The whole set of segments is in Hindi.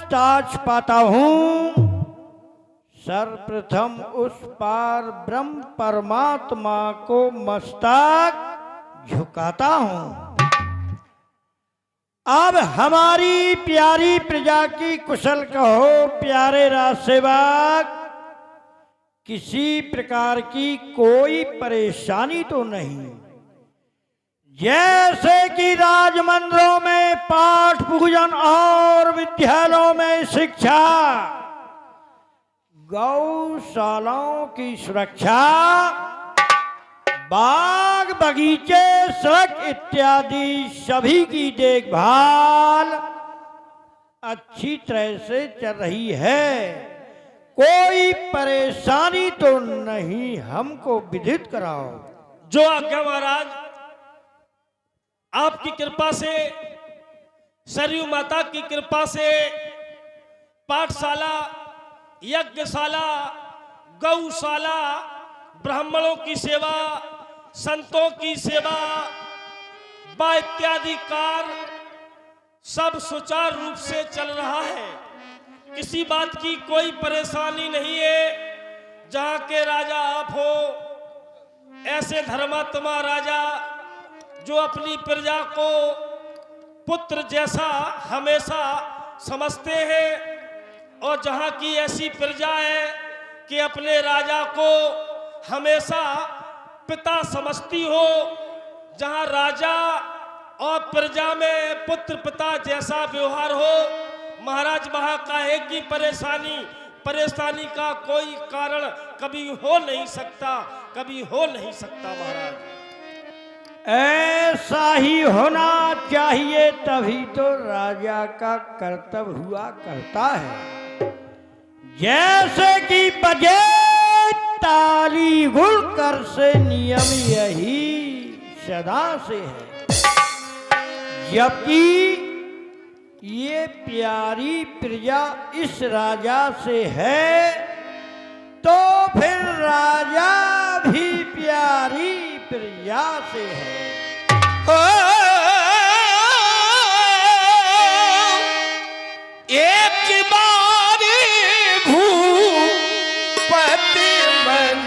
ताज पाता हूँ, सर्वप्रथम उस पार ब्रह्म परमात्मा को मस्तक झुकाता हूँ। अब हमारी प्यारी प्रजा की कुशल कहो प्यारे राज सेवक, किसी प्रकार की कोई परेशानी तो नहीं? जैसे कि राजमंदिरों में पाठ पूजन और विद्यालयों में शिक्षा, गौशालाओं की सुरक्षा, बाग बगीचे सड़क इत्यादि सभी की देखभाल अच्छी तरह से चल रही है, कोई परेशानी तो नहीं? हमको विदित कराओ। जो आज्ञा महाराज, आपकी कृपा से, सरयू माता की कृपा से पाठशाला, यज्ञशाला, गौशाला, ब्राह्मणों की सेवा, संतों की सेवा व इत्यादि कार्य सब सुचारू रूप से चल रहा है। किसी बात की कोई परेशानी नहीं है। जहाँ के राजा आप हो, ऐसे धर्मात्मा राजा जो अपनी प्रजा को पुत्र जैसा हमेशा समझते हैं, और जहाँ की ऐसी प्रजा है कि अपने राजा को हमेशा पिता समझती हो, जहाँ राजा और प्रजा में पुत्र पिता जैसा व्यवहार हो। महाराज, वहाँ काहे की परेशानी का कोई कारण कभी हो नहीं सकता, कभी हो नहीं सकता महाराज। ऐसा ही होना चाहिए, तभी तो राजा का कर्तव्य हुआ करता है। जैसे कि बजे ताली गुल कर से नियम यही सदा से है, जबकि ये प्यारी प्रजा इस राजा से है, तो फिर राजा भी प्यारी प्रजा से है। एक बारी भूपति मन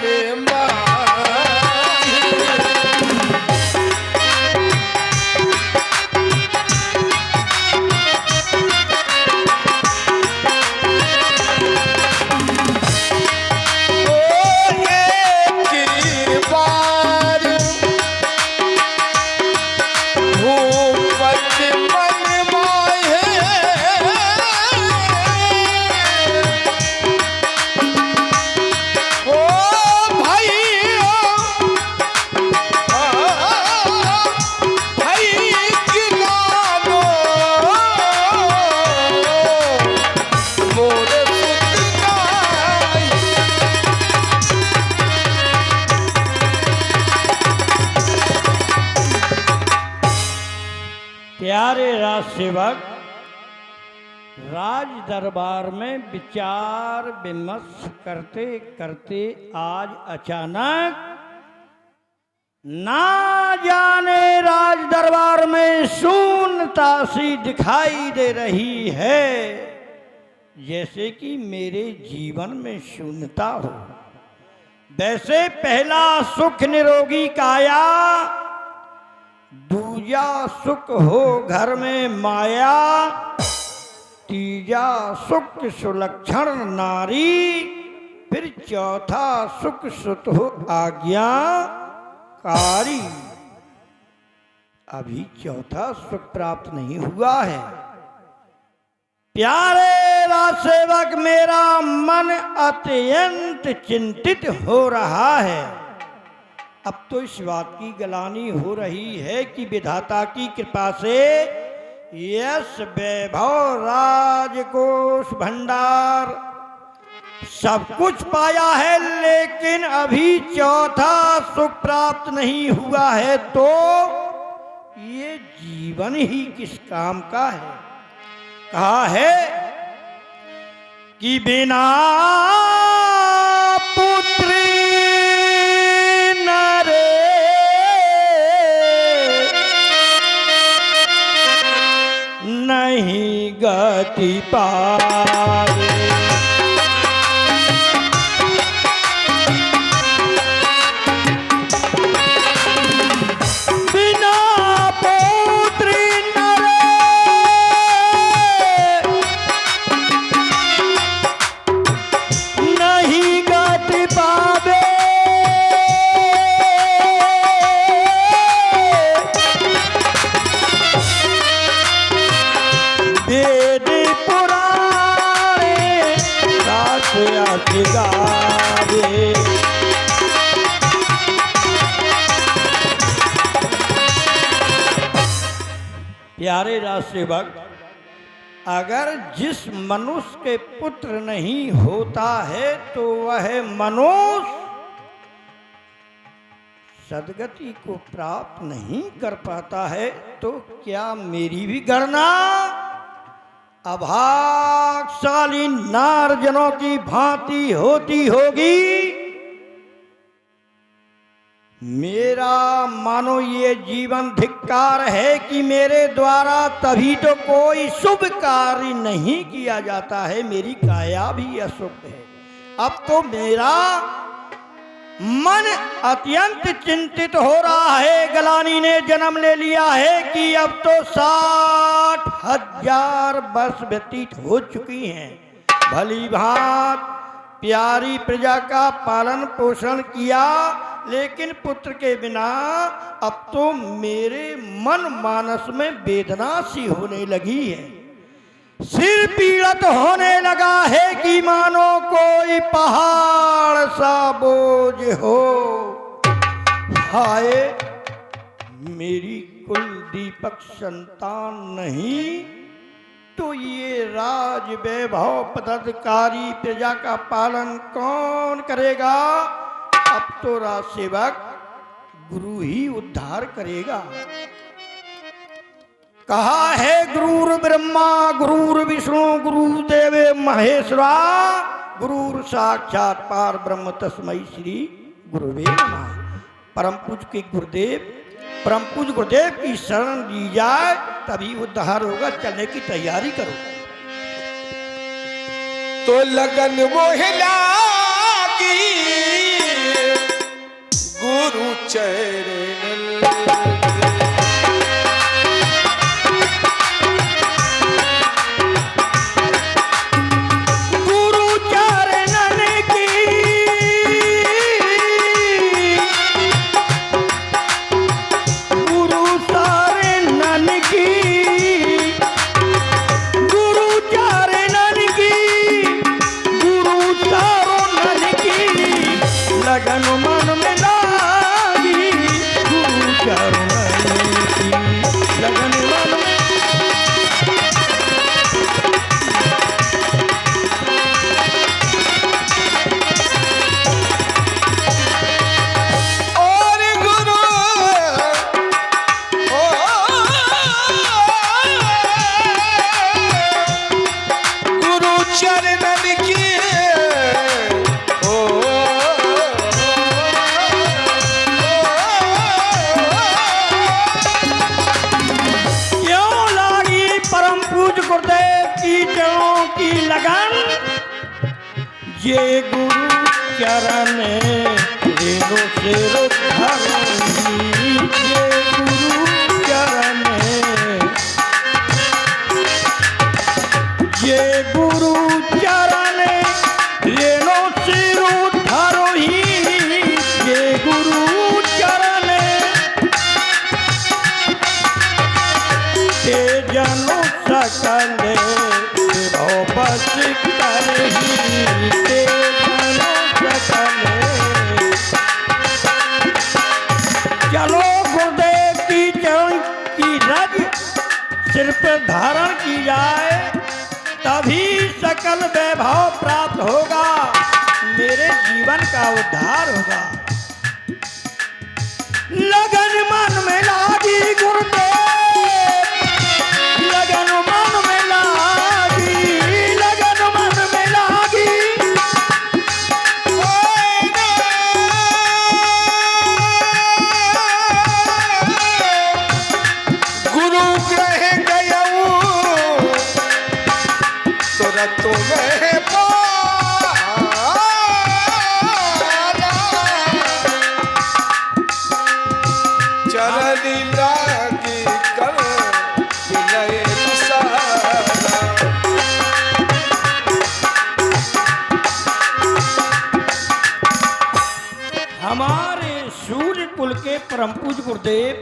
प्यारे राज सेवक, राज दरबार में विचार विमर्श करते करते आज अचानक ना जाने राज दरबार में शून्यता सी दिखाई दे रही है, जैसे कि मेरे जीवन में शून्यता हो। वैसे पहला सुख निरोगी काया, दूजा सुख हो घर में माया, तीजा सुख सुलक्षण नारी, फिर चौथा सुख सुत हो आज्ञाकारी। अभी चौथा सुख प्राप्त नहीं हुआ है। प्यारे राज सेवक, मेरा मन अत्यंत चिंतित हो रहा है। अब तो इस बात की गलानी हो रही है कि विधाता की कृपा से यश वैभव राजकोष भंडार सब कुछ पाया है, लेकिन अभी चौथा सुख प्राप्त नहीं हुआ है, तो ये जीवन ही किस काम का है? कहा है कि बिना पुत्री नहीं गा गति पावे। बिना पुत्र नरे नहीं गति पावे। वेद पुराणे शास्त्र गावे। प्यारे राज सेवक, अगर जिस मनुष्य के पुत्र नहीं होता है तो वह मनुष्य सदगति को प्राप्त नहीं कर पाता है, तो क्या मेरी भी गणना अभाग्यशाली नारजनों की भांति होती होगी? मेरा मानो ये जीवन धिक्कार है कि मेरे द्वारा तभी तो कोई शुभ कार्य नहीं किया जाता है, मेरी काया भी अशुभ है। अब तो मेरा मन अत्यंत चिंतित हो रहा है। गलानी ने जन्म ले लिया है कि अब तो 60,000 वर्ष व्यतीत हो चुकी हैं। भली भांत प्यारी प्रजा का पालन पोषण किया, लेकिन पुत्र के बिना अब तो मेरे मन मानस में वेदना सी होने लगी है। सिर पीड़ित होने लगा है कि मानो कोई पहाड़ सा बोझ हो। हाय, मेरी कुल दीपक संतान नहीं तो ये राज वैभव पदाधिकारी प्रजा का पालन कौन करेगा? अब तो राज सेवक गुरु ही उद्धार करेगा। कहा है गुरुर ब्रह्मा गुरुर विष्णु गुरुदेव महेश्वरा गुरुर साक्षात पार ब्रह्म तस्मै श्री गुरुवे नमः। परम पूज्य के गुरुदेव, परम पूज्य गुरुदेव की शरण ली जाए तभी उद्धार होगा। चलने की तैयारी करो। तो लगन मोहला की गुरु चरण लगन मन में लागी गुरु चरण की। लगन मन में और गुरु गुरु चरणन की गुरुदेव की चरणों की लगन। ये गुरु चरण रेणु से रुद्धरणी। ये गुरु चरण, ये गुरु चरण रेणु से रुद्धरणी। ये गुरु चरण ते जनो सकल बस करही। ते जनो सकल। चलो गुरुदेव की चरण की रज सिर पर धारण की जाए तभी सकल वैभव प्राप्त होगा, मेरे जीवन का उद्धार होगा। लगन मन में लागी गुरुदेव, लगन मन में लागी, लगन मन में लागी। गुरु ग्रह गयऊ तुम्हें पाना चरण लागी कर विनय सारा। हमारे सूर्य कुल के परम पूज्य गुरुदेव,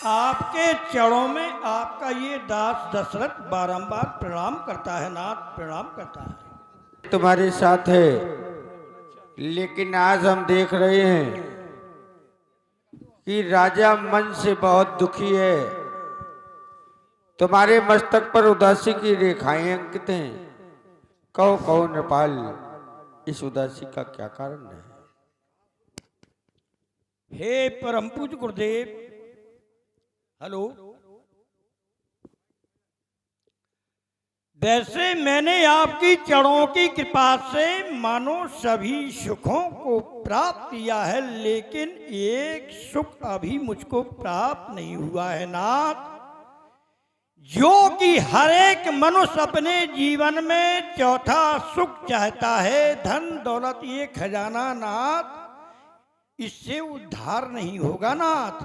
आपके चरणों में आपका ये दास दशरथ बारंबार प्रणाम करता है नाथ, प्रणाम करता है। तुम्हारे साथ है, लेकिन आज हम देख रहे हैं कि राजा मन से बहुत दुखी है। तुम्हारे मस्तक पर उदासी की रेखाएं अंकित हैं। कहो कहो नृपाल, इस उदासी का क्या कारण है? हे परम पूज्य गुरुदेव, हेलो, वैसे मैंने आपकी चरणों की कृपा से मानो सभी सुखों को प्राप्त किया है, लेकिन एक सुख अभी मुझको प्राप्त नहीं हुआ है नाथ, जो कि हर एक मनुष्य अपने जीवन में चौथा सुख चाहता है। धन दौलत ये खजाना नाथ, इससे उद्धार नहीं होगा नाथ।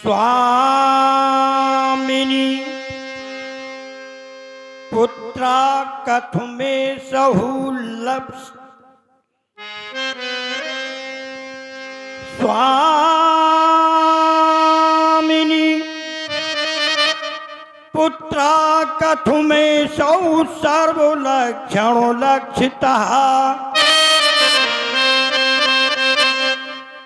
स्वामिनी पुत्रा कथुमे सहुलभ, स्वामिनी पुत्रा कथुमे सौ सर्वलक्षण लक्षिता,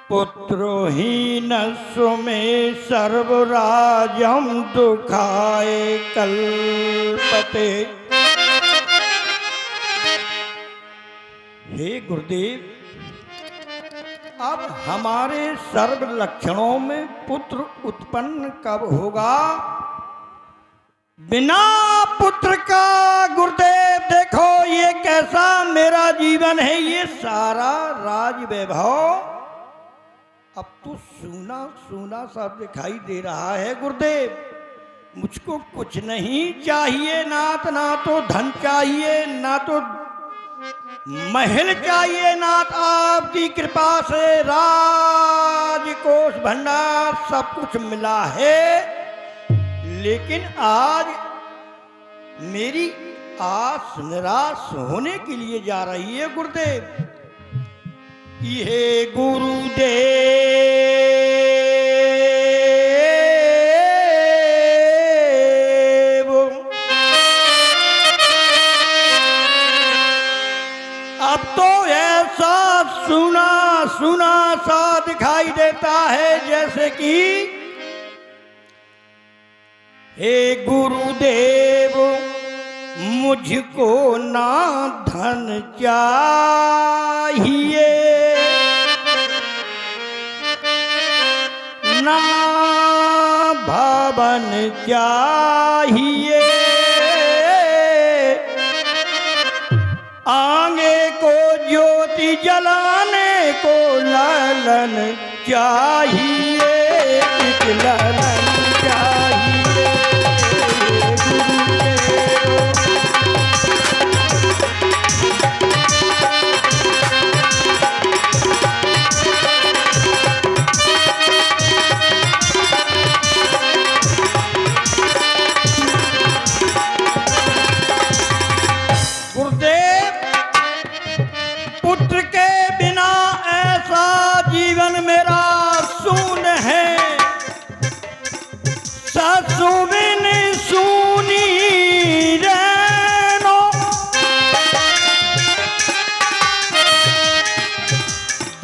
पुत्रोहीन सुमे सर्वराजम दुखाए कल्पते। हे गुरुदेव, अब हमारे सर्व लक्षणों में पुत्र उत्पन्न कब होगा? बिना पुत्र का गुरुदेव देखो ये कैसा मेरा जीवन है, ये सारा राज वैभव अब तो सूना सूना सा दिखाई दे रहा है गुरुदेव। मुझको कुछ नहीं चाहिए नाथ, ना तो धन चाहिए, ना तो महल चाहिए नाथ। आपकी कृपा से राजकोष भंडार सब कुछ मिला है, लेकिन आज मेरी आस निराश होने के लिए जा रही है गुरुदेव। हे गुरुदेव, अब तो ऐसा सुना सुना सा दिखाई देता है जैसे कि हे गुरुदेव मुझको ना धन चाहिए, ना भवन चाहिए, आगे को ज्योति जलाने को ललन चाहिए, एक ललन चाहिए।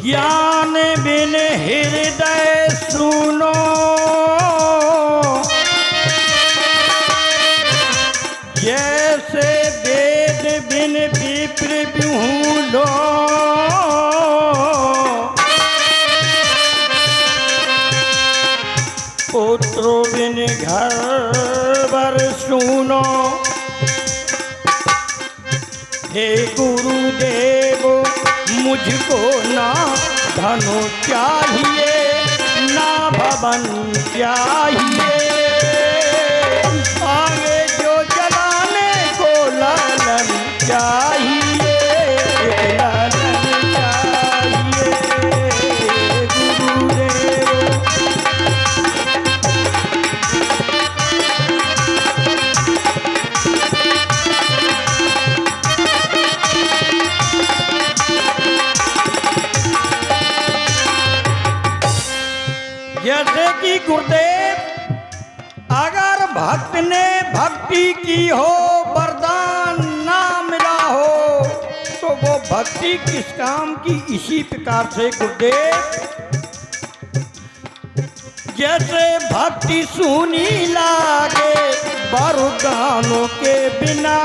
ज्ञान बिन हृदय सुनो, जैसे वेद बिन विप्र बिहुलो, पुत्रो बिन घर बर सुनो। हे गुरुदेव मुझको ना धन चाहिए, ना भवन चाहिए, भक्त ने भक्ति की हो, वरदान ना मिला हो, तो वो भक्ति किस काम की। इसी प्रकार से गुरुदेव जैसे भक्ति सुनी लागे वरदानों के बिना,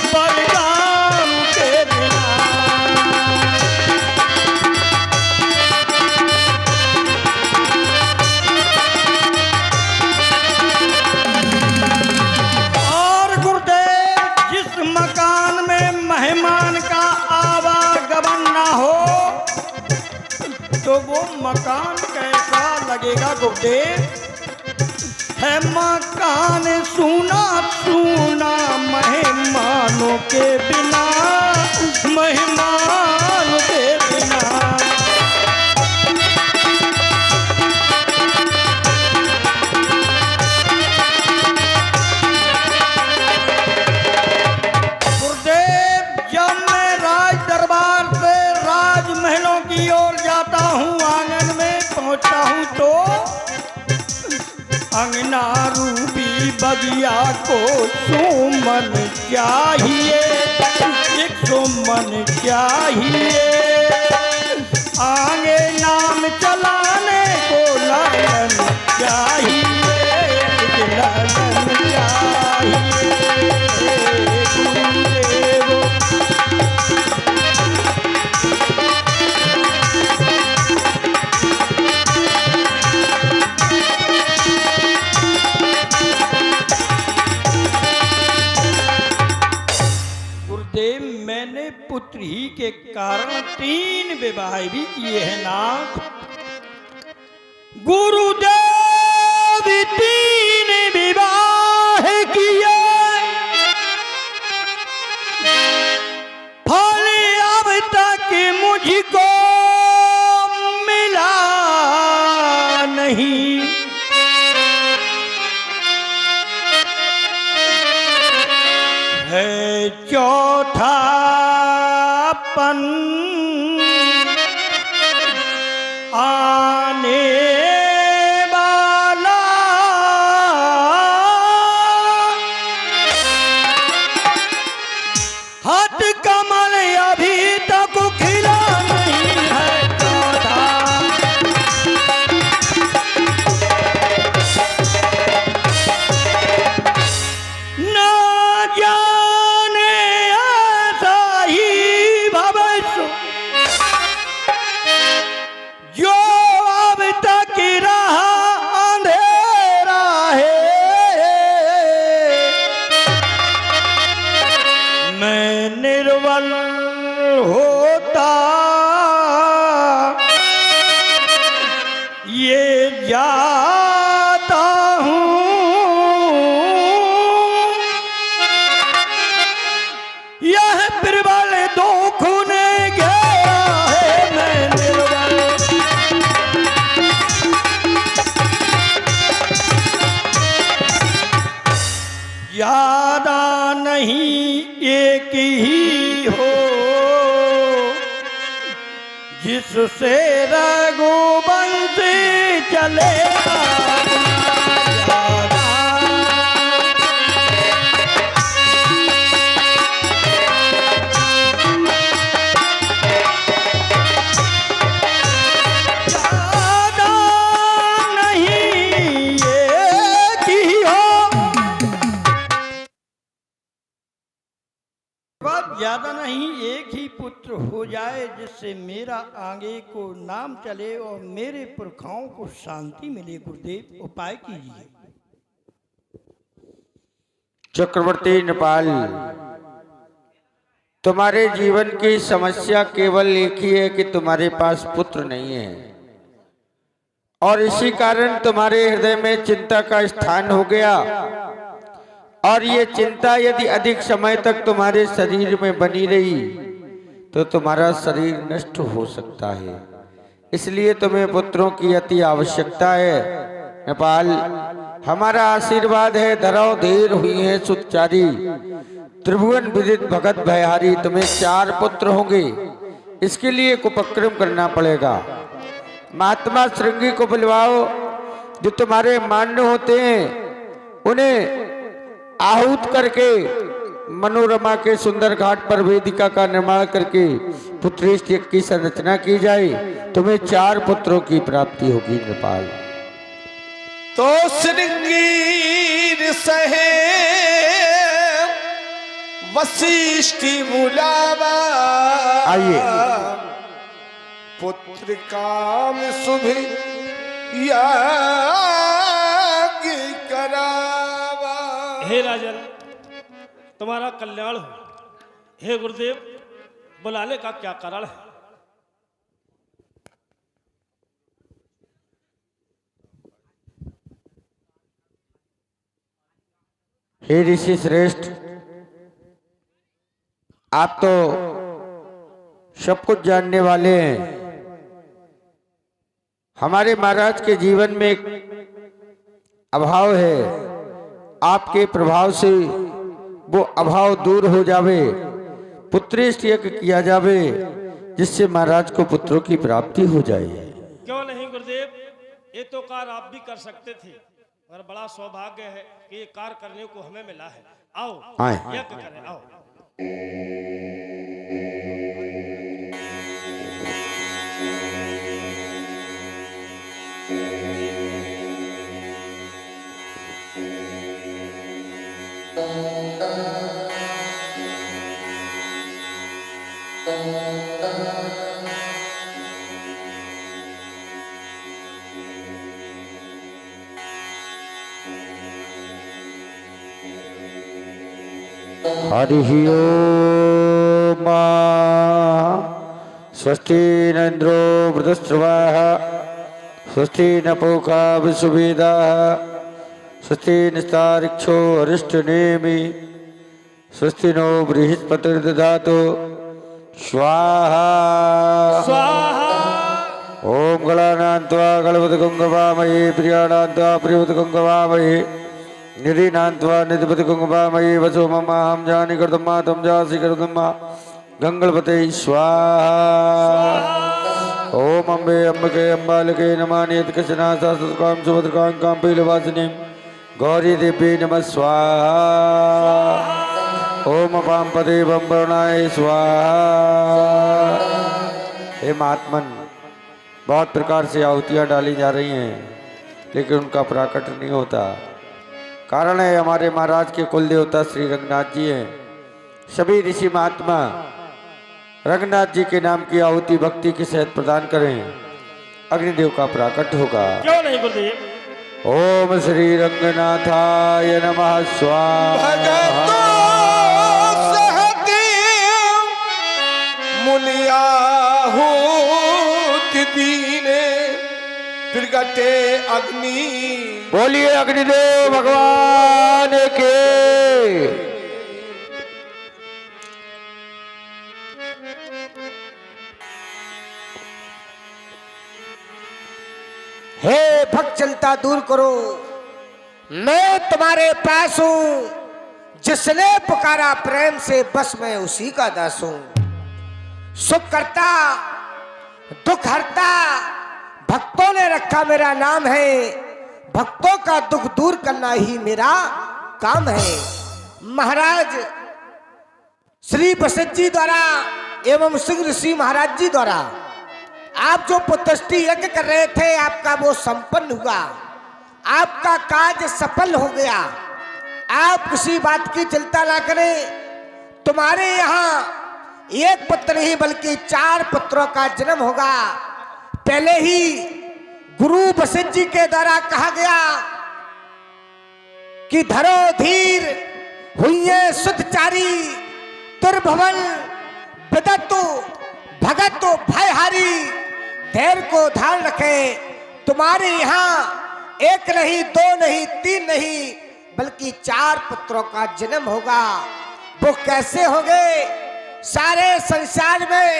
वरदान के बिना। और गुरुदेव जिस मकान में मेहमान का आवागमन ना हो, तो वो मकान कैसा लगेगा गुरुदेव। है मकान सूना सूना मेहमानों के बिना, मेहमान के बिना। गुरुदेव जब मैं राज दरबार से राजमहलों की ओर जाता हूँ, आंगन में पहुँचता हूँ, तो अंगना रूबी बगिया को सुमन चाहिए, एक सुमन चाहिए। आगे नाम चलाने को लालन चाहिए, एक लालन चाहिए। गुरुदेव गुरुदेव मैंने पुत्र ही के कारण 3 विवाह भी किए हैं नाथ। गुरुदेव 3 विवाह किए, फल अब तक मुझको मिला नहीं। है चौथापन आने वाला, हाथ कमल अभी तक खिला नहीं है। चौथा ना जाने ऐसा ही भविष्य जो अब तक रहा अंधेरा है। मैं निर्बल होता ये जाता हूँ, यह प्रबल दुख ने घेरा है। मैं निर्बल ज्यादा नहीं एक ही हो, जिससे रघुवंश चलेगा। ज्यादा नहीं एक ही हो, ज्यादा नहीं एक ही पुत्र हो जाए, जिससे मेरा आगे को नाम चले और मेरे पुरखाओं को शांति मिले। गुरुदेव उपाय कीजिए। चक्रवर्ती नृपाल, तुम्हारे जीवन की समस्या केवल एक ही है कि तुम्हारे पास पुत्र नहीं है, और इसी कारण तुम्हारे हृदय में चिंता का स्थान हो गया। और ये चिंता यदि अधिक समय तक तुम्हारे शरीर में बनी रही तो तुम्हारा शरीर नष्ट हो सकता है। इसलिए तुम्हें पुत्रों की अति आवश्यकता है। नेपाल, हमारा आशीर्वाद है, धराव धीर हुई है सुचारी, त्रिभुवन विदित भगत भयहारी। तुम्हें 4 पुत्र होंगे, इसके लिए एक उपक्रम करना पड़ेगा। महात्मा श्रृंगी को बुलवाओ, जो तुम्हारे मान्य होते हैं, उन्हें आहूत करके मनोरमा के सुंदर घाट पर वेदिका का निर्माण करके पुत्रेष्ट यज्ञ की संरचना की जाए। तुम्हें 4 पुत्रों की प्राप्ति होगी नेपाल। तो श्रृंगीर सहे वशिष्ठी बुलावा, आइए। पुत्र काम शुभ याग करावा। हे राजन, तुम्हारा कल्याण हो। हे गुरुदेव, बुलाने का क्या कारण है? हे ऋषि श्रेष्ठ, आप तो सब कुछ जानने वाले हैं। हमारे महाराज के जीवन में एक अभाव है, आपके प्रभाव से वो अभाव दूर हो जावे, पुत्रेष्ट यज्ञ किया जावे, जिससे महाराज को पुत्रों की प्राप्ति हो जाए। क्यों नहीं गुरुदेव, ये तो कार्य आप भी कर सकते थे, और बड़ा सौभाग्य है कि ये कार्य करने को हमें मिला है। आओ आए। यज्ञ करें, आओ। हरि ओम। स्वस्ति न इंद्रो वृद्धश्रवाः, स्वस्ति न पूषा विश्ववेदाः, स्वस्ति निस्तारिक्षो अरिष्टनेमि, स्वस्ति नो बृहस्पतिर्दधातु स्वाहा। ओम गणानान्त्वा गणपतिगुंगवामहे, प्रियाणान्त्वा प्रियपतिगुंगवामहे, निधिनान्त्वा निधिपतिगुंगवामहे, वसो ममाहं जानि कर्तुम्मा त्वं जासि कर्तुम्मा, गंगणपते स्वाहा। ओम अम्बे अम्बिके अम्बालिके नमामि यत्कशना शाश्वतकां सुभद्रकां काम्पीलवासिनीं गौरी देवी नमः स्वाहा। ओम पांपदे बम्बरणाय स्वाहा। हे महात्मन, बहुत प्रकार से आहुतियाँ डाली जा रही हैं, लेकिन उनका प्राकट नहीं होता। कारण है हमारे महाराज के कुल देवता श्री रंगनाथ जी हैं। सभी ऋषि महात्मा रंगनाथ जी के नाम की आहुति भक्ति के सहित प्रदान करें, अग्निदेव का प्राकट होगा। क्यों नहीं गुरुदेव? ओम श्री रंगनाथाय नमः स्वाहा। भगतो सहदेव मुनियाहूत दीने, प्रगटे अग्नि। बोलिए अग्निदेव भगवान के। हे भक्त चिंता दूर करो, मैं तुम्हारे पास हूं। जिसने पुकारा प्रेम से, बस मैं उसी का दास हूं। सुख करता दुख हरता, भक्तों ने रखा मेरा नाम है। भक्तों का दुख दूर करना ही मेरा काम है। महाराज श्री वशिष्ठ जी द्वारा एवं सिंह ऋषि महाराज जी द्वारा आप जो पुत्रष्टि यज्ञ कर रहे थे, आपका वो संपन्न हुआ, आपका कार्य सफल हो गया। आप किसी बात की चिंता ना करें। तुम्हारे यहाँ एक पुत्र नहीं बल्कि 4 पुत्रों का जन्म होगा। पहले ही गुरु वशिष्ठ जी के द्वारा कहा गया कि धरो धीर हुइये सुधचारी, तुर्भवन विदत्तु भगत भयहारी। धैर्य को धारण रखें। तुम्हारे यहाँ 1 नहीं 2 नहीं 3 नहीं बल्कि 4 पुत्रों का जन्म होगा। वो कैसे होंगे? सारे संसार में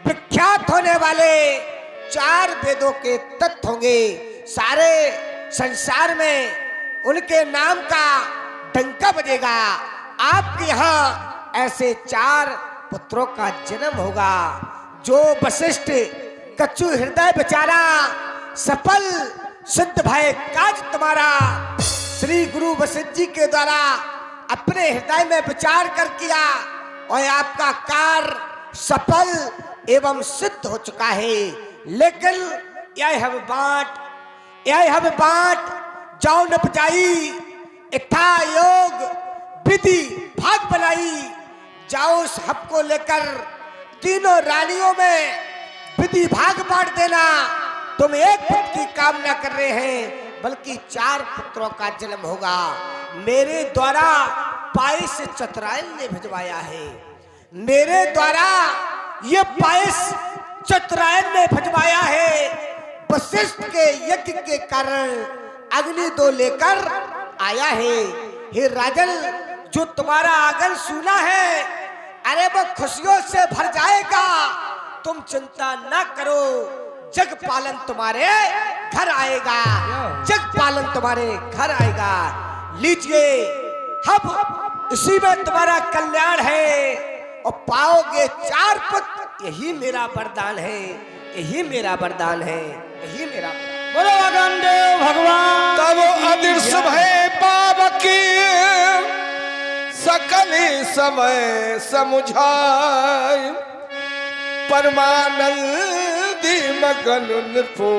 विख्यात होने वाले 4 वेदों के तत्व होंगे। सारे संसार में उनके नाम का डंका बजेगा। आपके यहाँ ऐसे 4 पुत्रों का जन्म होगा। जो वशिष्ठ कच्चू हृदय बेचारा, सफल सिद्ध भय काज तुम्हारा। श्री गुरु वशिष्ठ जी के द्वारा अपने हृदय में विचार कर किया और आपका कार्य सफल एवं सिद्ध हो चुका है। लेकिन यह बात जाओ न बजाई इथा योग विधि भाग बनाई। जाओ उस हब को लेकर तीनों रानियों में विधि भाग बांट देना। तुम एक पुत्र की कामना कर रहे हैं बल्कि 4 पुत्रों का जन्म होगा। मेरे द्वारा पायस चतुरायन ने भिजवाया है। मेरे द्वारा ये पायस चतुरायन ने भिजवाया है। वशिष्ठ के यज्ञ के कारण अग्नि 2 लेकर आया है। हे राजन, जो तुम्हारा आगन सुना है, अरे वो खुशियों से भर जाएगा। तुम चिंता ना करो, जग पालन तुम्हारे घर आएगा। जग पालन तुम्हारे घर आएगा। लीजिए, अब इसी में तुम्हारा कल्याण है और पाओगे 4 पुत्र। यही मेरा वरदान है, यही मेरा वरदान है, यही मेरा। बोलो अगन देव भगवान। तब अदृश्य भय पावकी सकल समय समुझाय परमानंदी मगन नृपो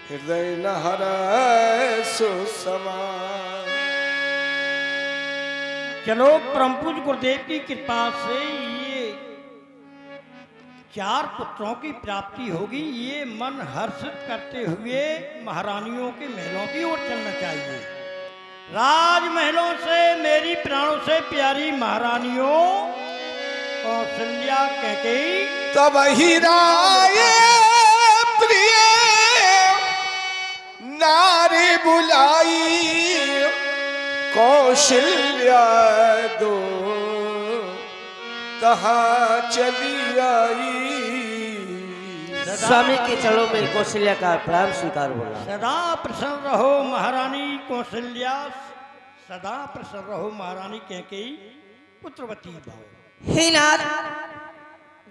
हृदय न हरै सुसमाय। चलो, परम पूज्य गुरुदेव की कृपा से ये 4 पुत्रों की प्राप्ति होगी। ये मन हर्षित करते हुए महारानियों के महलों की ओर चलना चाहिए। राजमहलों से मेरी प्राणों से प्यारी महारानियों कौशल्या कैकेयी तब ही राय प्रिय नारी बुलाई कौशल्या 2 तहा चली आई। स्वामी के चरणों में कौशल्या का प्रणाम स्वीकार बोला। सदा प्रसन्न रहो महारानी कौशल्या, सदा प्रसन्न रहो महारानी कैकेयी, पुत्रवती भव। हे नाथ,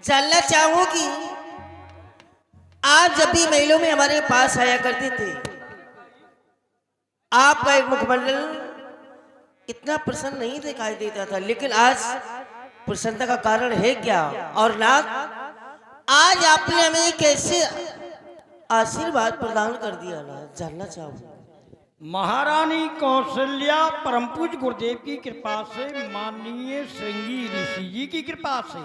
जानना चाहूंगी, आप जब भी महिलों में हमारे पास आया करते थे, आपका एक मुखमंडल इतना प्रसन्न नहीं दिखाई देता था, लेकिन आज प्रसन्नता का कारण है क्या? और नाथ, आज आपने हमें कैसे आशीर्वाद प्रदान कर दिया ना, जानना चाहूंगा। महारानी कौशल्या परम पूज्य गुरुदेव की कृपा से, माननीय श्रृंगी ऋषि जी की कृपा से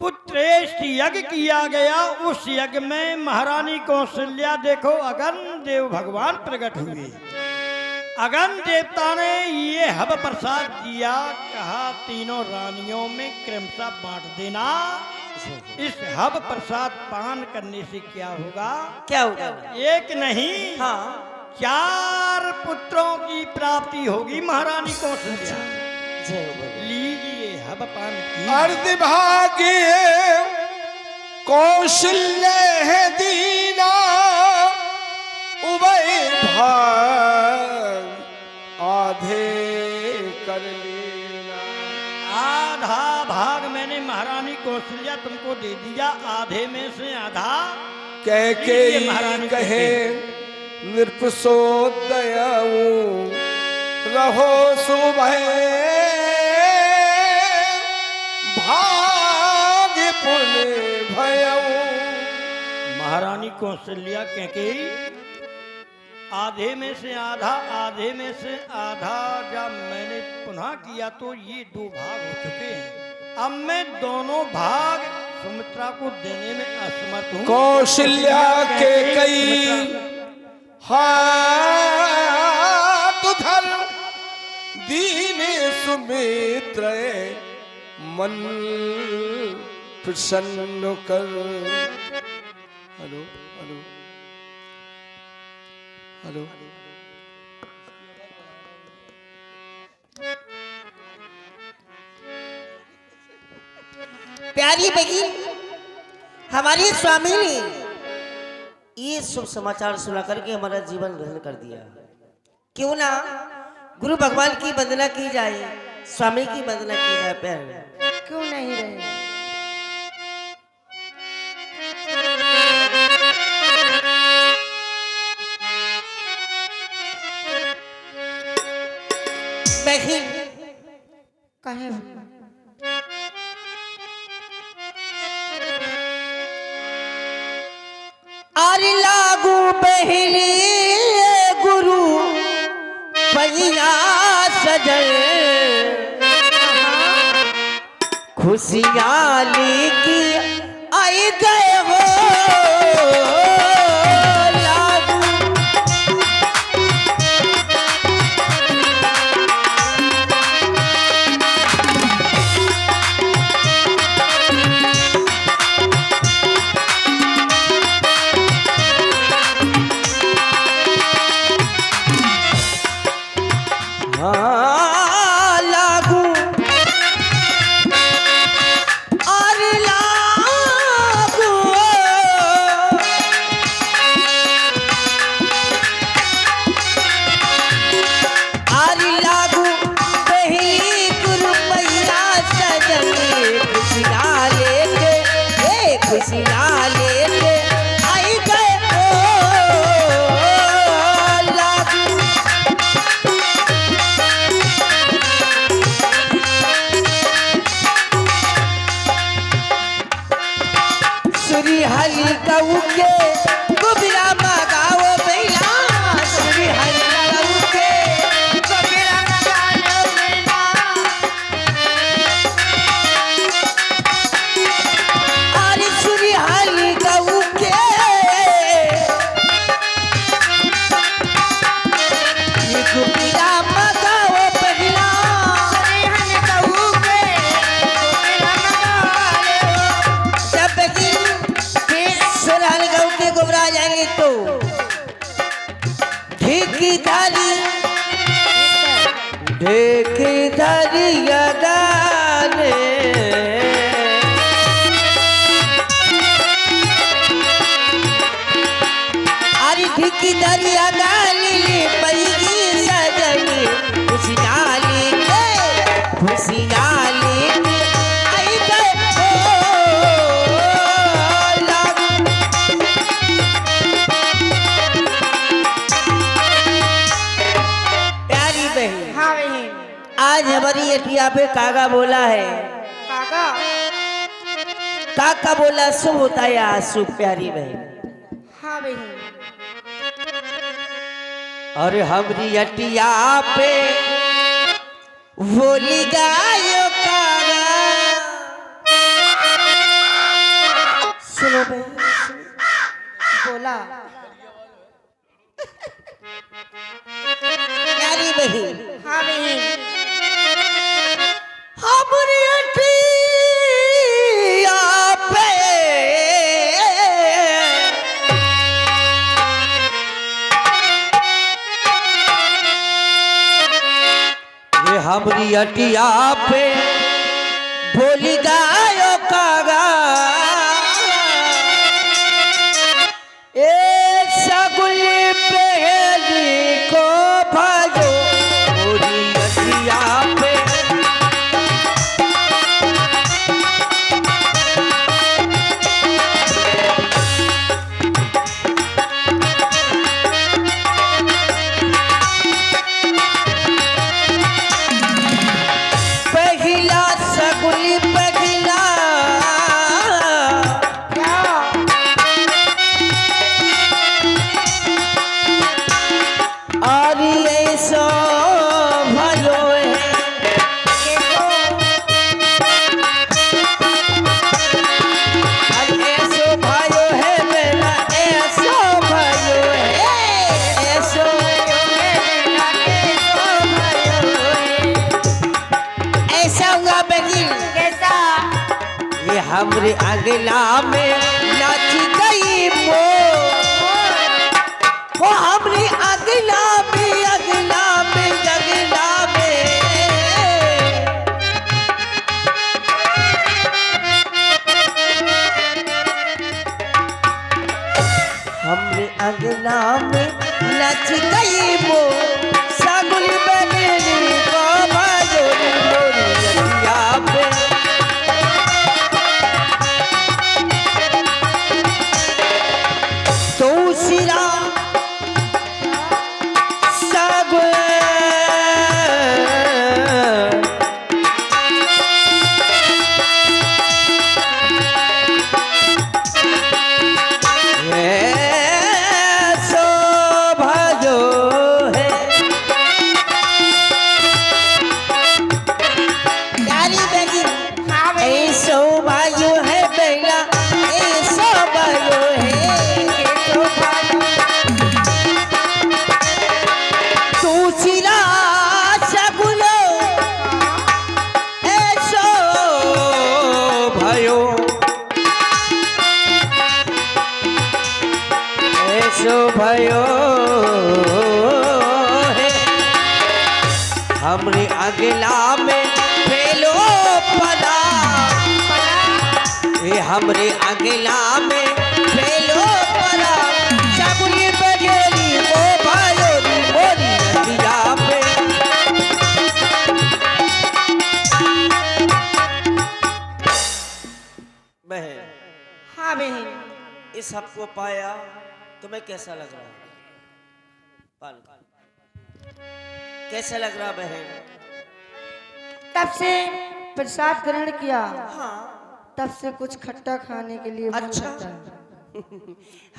पुत्रेष्ठ यज्ञ किया गया। उस यज्ञ में महारानी कौशल्या देखो अगन देव भगवान प्रकट हुए। अगन देवता ने ये हब प्रसाद दिया, कहा तीनों रानियों में क्रमशः बांट देना। इस हब प्रसाद पान करने से क्या होगा? क्या होगा? एक नहीं, हाँ, 4 पुत्रों की प्राप्ति होगी महारानी कौशल्या। जय हो भगवान। लीजिए हब पान की। अर्ध भाग्य कौशल्य है दीना उभय भाग आधे कर लेना। आधा भाग मैंने महारानी कौशल्या तुमको दे दिया, आधे में से आधा कह के लीजिए महारानी कहे नृपसो दयाऊ रहो सुभय भाग्य पुण्य भयऊ। महारानी कौशल्या कैकेयी आधे में से आधा, आधे में से आधा जब मैंने पुनः किया तो ये 2 भाग हो चुके हैं। अब मैं दोनों भाग सुमित्रा को देने में असमर्थ हूँ। कौशल्या के कई हाथ धर दीन सुमित्र मन प्रसन्न कर। Hello hello hello. प्यारी बहन, हमारे स्वामी ने ये शुभ समाचार सुना करके हमारा जीवन ग्रहण कर दिया। क्यों ना गुरु भगवान की वंदना की जाए, स्वामी की वंदना की जाए। प्यार क्यों नहीं रहे? बहन कहे आरी लागू बहली गुरु पहिया सजल खुशियाँ लेके आई गए हो लागू हाँ लागू अरे लागू अरे लागू पहली गुरु मैया सजनी खुशियाँ लेके खुशियाँ लेके आई गए ओ लागू सुरी हरी गऊ के गुबिरा मगाओ भैया सुरी हरी गऊ के गुबिरा मगाओ भैया अरे सुरी हरी गऊ के ये गुबिरा मगाओ भैया सुरी हरी गऊ के गुबिरा मगाओ जब की सुरहल गऊ के गुमरा जाएंगे तो ढेकी धारी गाने अरे ढेकी धारी गाली पैगी सजनी खुशी डाली खुशी डाली आई गए ओ लागू प्यारी बहन हाँ बहन आज हमारी एटिया पे कागा बोला है काका काका बोला शुभ होता है आज शुभ प्यारी बहन हाँ बहन और हमारी एटिया पे बोली गायो कागा सुनो बहन बोला प्यारी बहन हाँ बहन हमारी एटिया पे ये हमारी अटिया पे बोली गायो कागा ए सगुल पहली को भाजो बोली अटिया पे पहला सगुल पहला और ऐसो भयो है और ऐसो भयो है मेरा ऐसो भयो है ऐसो ऐसा हुआ बगिल कैसा ये हमरे अगला में नाच गई वो हमरे अगला में अगला में अगला में हमरे अगला में नच गई वो सगुल बनेली बाबा जोरी मोरी अटिया पे तो सिरा सगुल उसिरा सगुलो ऐसो भयो है हमरे अगला में फेलो पदा ये हमरे अगला में फेलो पदा सगुली बजेली ओ भयो मोरी नदिया पे बहन। हाँ बहन। इस सबको पाया तुम्हें कैसा लग रहा है? कैसा लग रहा बहन? तब से प्रसाद ग्रहण किया, हाँ। तब से कुछ खट्टा खाने के लिए मन अच्छा। करता है।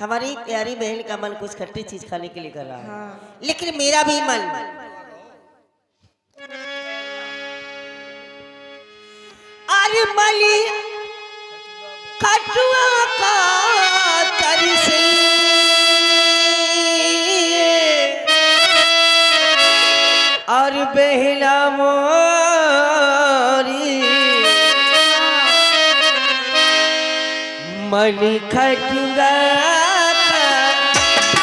हमारी प्यारी बहन का मन कुछ खट्टी चीज खाने के लिए कर रहा है, हाँ। लेकिन मेरा भी मन अरे मली कटुआ का तरसी और बेहला मोरी मनी खटुआ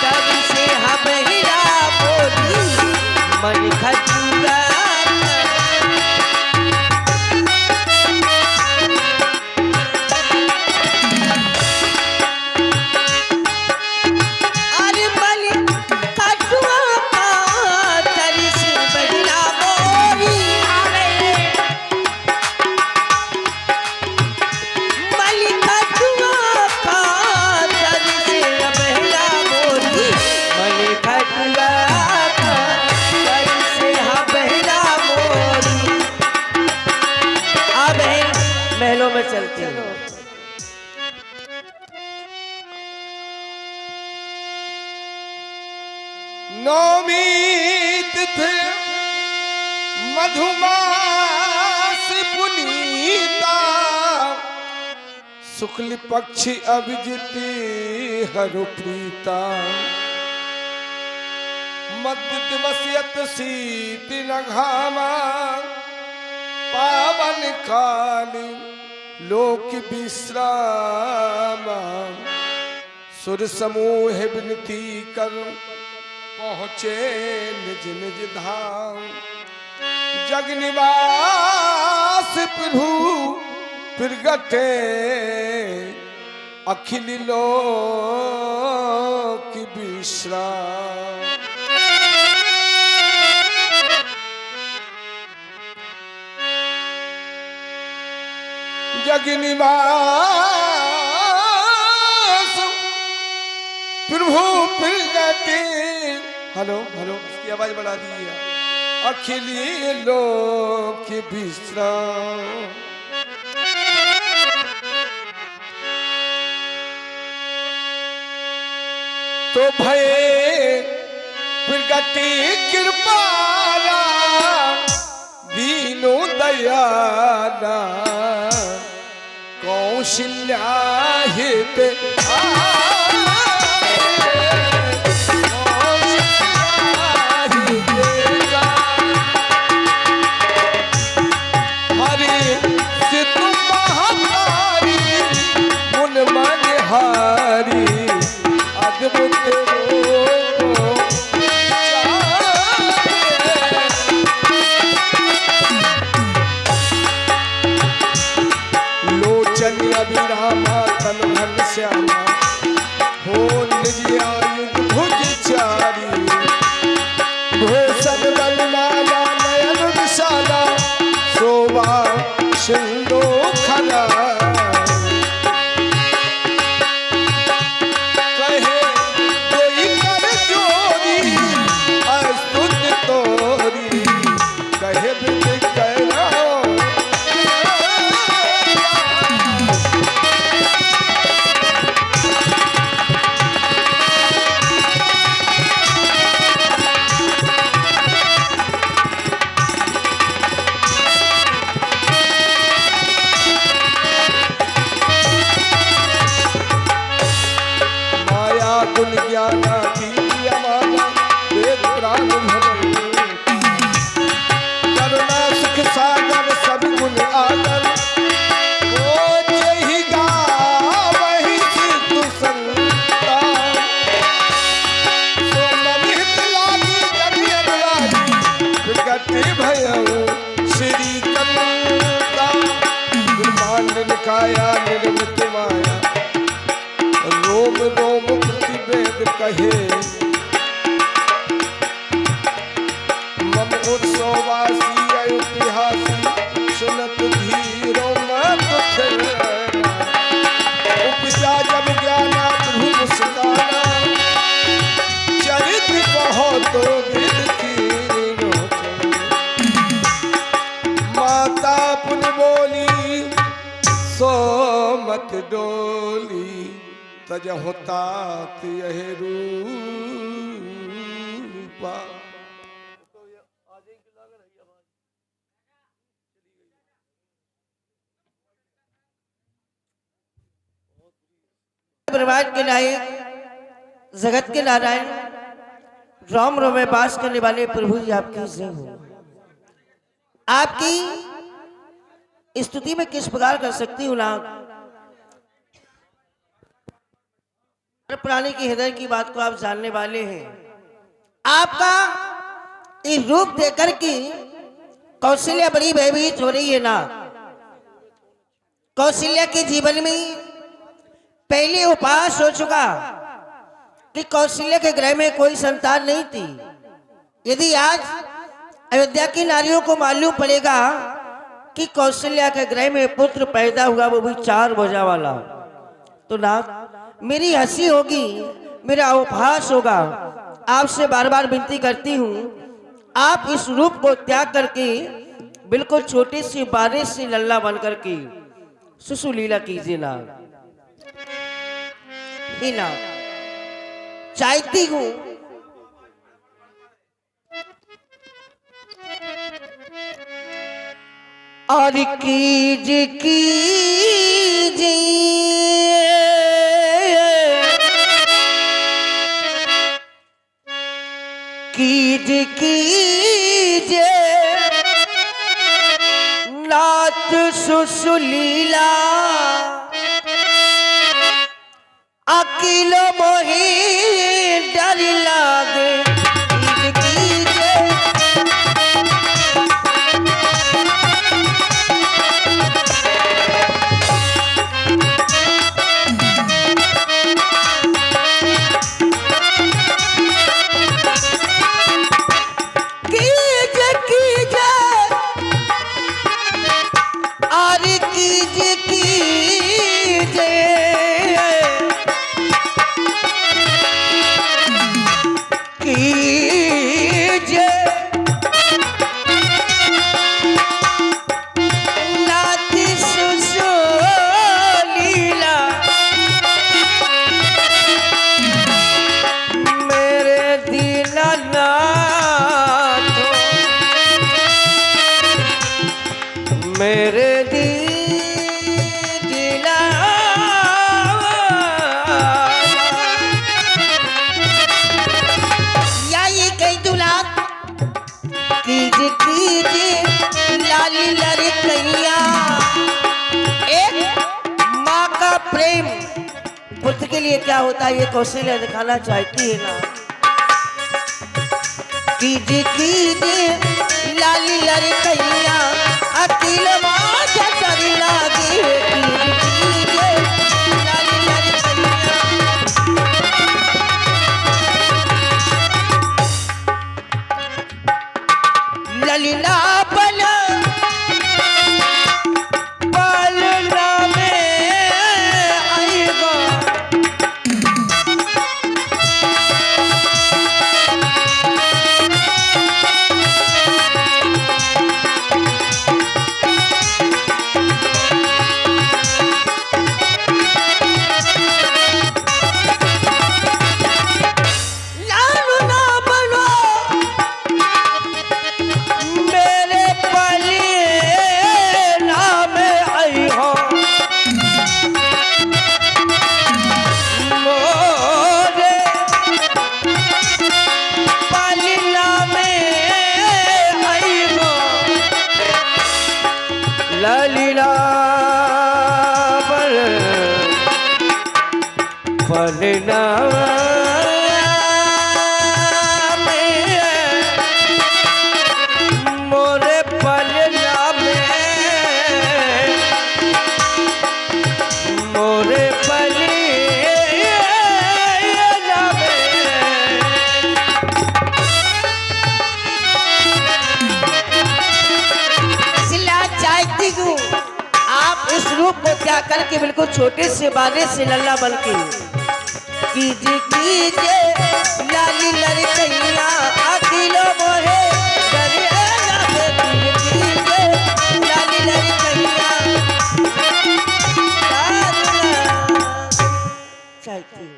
तब से हम हिरा बोली मन खटुआ महलों में चलते हैं। नौमीत थे मधुमास पुनीता शुक्ल पक्षी अभिजिति हरु प्रीता मध्य दिवसियत शीति नघामा पावन काली लोक विश्राम सुर समूह विनती कर पहुँचे निज निज धाम जग निवास प्रभु प्रगटे अखिल लोक विश्राम। जग निवास प्रभु प्रगटे हेलो हेलो इसकी आवाज बढ़ा दी है अखिल लोक विश्राम। तो भय प्रगति कृपाला दीनो दयाला कौशल्या हित हरे सिद्ध महामारी मुन मन हारी अद्भुत लोचन अभिरामा तन घन श्यामा कहे मम उर्सवासी ऐतिहासी सुनत धीरो मत फिरना उपजा जब ज्ञाना प्रभु मुस्काना चरित्र कहो तो गिर कीनो माता पुन बोली सो मत डोली तज होता यह रूपा ब्रह्मांड के नायक जगत के नारायण राम रोम में वास करने वाले प्रभु जी आपकी जय हो। आपकी स्तुति में किस प्रकार कर सकती हूँ ना। प्राणी के हृदय की बात को आप जानने वाले हैं। आपका इस रूप देकर के कौशल्या बड़ी भयभीत हो रही है ना। कौशल्या के जीवन में पहले उपास हो चुका कि कौशल्या के ग्रह में कोई संतान नहीं थी। यदि आज अयोध्या की नारियों को मालूम पड़ेगा कि कौशल्या के ग्रह में पुत्र पैदा हुआ, वो भी 4 भुजा वाला, तो ना मेरी हंसी होगी, मेरा उपहास होगा। आपसे बार बार विनती करती हूँ, आप इस रूप को त्याग करके बिल्कुल छोटी सी बारिश से लल्ला बन करके सुसुलीला कीजिए ना। ही ना चाहती हूँ और कीज कीजे नाथ सुसुलीला अकिल मोही डर लागे कीजे मेरे दिला यही कही दुला कीजे लाली लड़कैया। एक माँ का प्रेम पुत्र के लिए क्या होता है ये कौशल्या दिखाना चाहती है ना। कीजे लाली लड़कैया अकिल माँ डर लागी कीजे लाली लड़कैया। ललिला पलना में आएगा ललिला पलना मोरे पलना मोरे पलना रूप को त्याग करके बिल्कुल छोटे से बाने से लल्ला बन के कीजे लाली लड़कैया अखिलो मोहे दरिया कीजे लाली लड़कैया चाहती हूँ।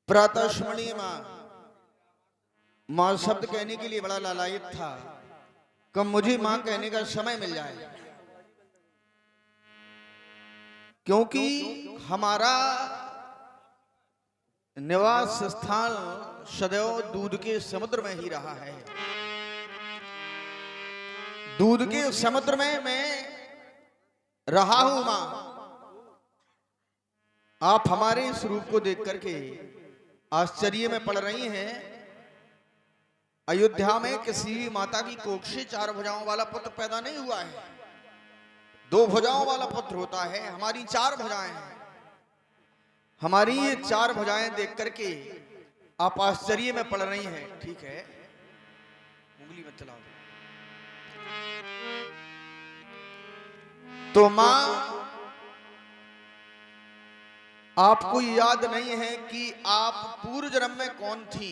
प्रातः स्मरणीय माँ शब्द कहने के लिए बड़ा लालायित था। कब मुझे माँ कहने का समय मिल जाए, क्योंकि हमारा निवास स्थान सदैव दूध के समुद्र में ही रहा है। दूध के समुद्र में मैं रहा हूं मां। आप हमारे इस रूप को देख करके आश्चर्य में पड़ रही हैं। अयोध्या में किसी माता की कोख से 4 भुजाओं वाला पुत्र पैदा नहीं हुआ है। 2 भुजाओं वाला पुत्र होता है। हमारी 4 भुजाएं हैं। हमारी ये 4 भुजाएं देख करके आप आश्चर्य में पड़ रही हैं। ठीक है, उंगली मत चलाओ। तो मां, आपको याद नहीं है कि आप पूर्व जन्म में कौन थी,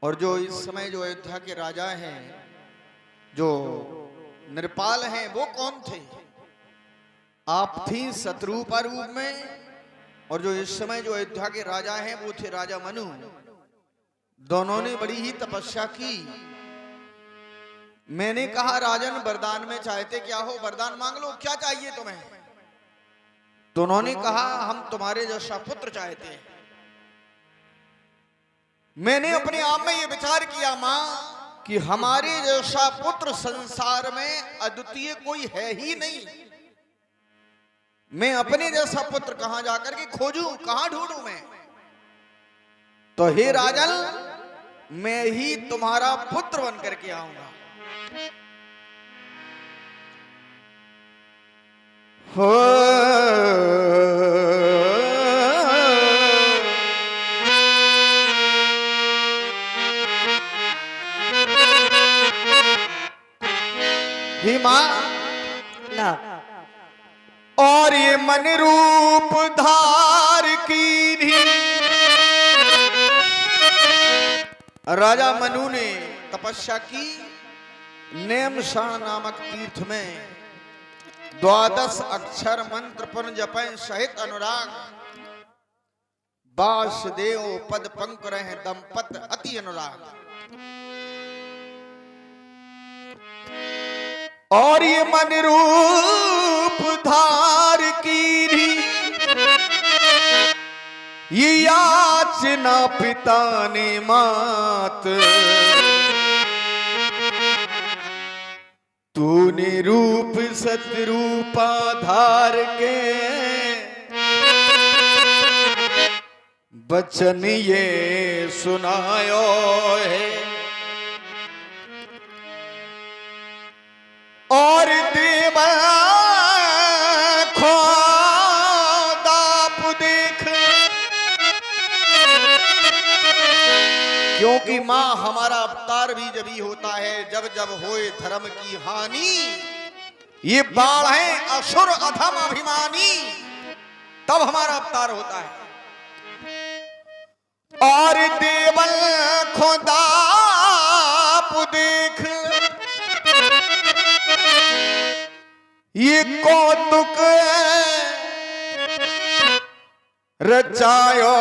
और जो इस समय जो अयोध्या के राजा हैं, जो नृपाल हैं, वो कौन थे? आप थी शत्रुपा रूप में, और जो इस समय जो अयोध्या के राजा हैं वो थे राजा मनु। दोनों ने बड़ी ही तपस्या की। मैंने कहा राजन वरदान में चाहते क्या हो, वरदान मांग लो, क्या चाहिए तुम्हें? तो उन्होंने कहा हम तुम्हारे जैसा पुत्र चाहते हैं। मैंने अपने आप में ये विचार किया मां कि हमारे जैसा पुत्र संसार में अद्वितीय कोई है ही नहीं। मैं अपने जैसा पुत्र कहां जाकर के खोजूं, कहां ढूंढूं मैं? तो हे राजन, मैं ही तुम्हारा पुत्र बन करके आऊंगा। हो ही मां ना और ये मन रूप धार की भी राजा मनु ने तपस्या की। नेमशान नामक तीर्थ में 12 अक्षर मंत्र पुन जपै सहित अनुराग। वासुदेव पद पंक रहे दंपत अति अनुराग। और ये मन रूप धार की भी ये याचना पिता ने मात। तूने रूप सतरूपा धार के बचन ये सुनायो है। और देवा खोदाप देख, क्योंकि मां हमारा अवतार भी जब ही होता है जब जब होए धर्म की हानि। ये बाढ़ है असुर अधम अभिमानी, तब हमारा अवतार होता है। और देवल खोदाप देख, ये कौतुक रचायो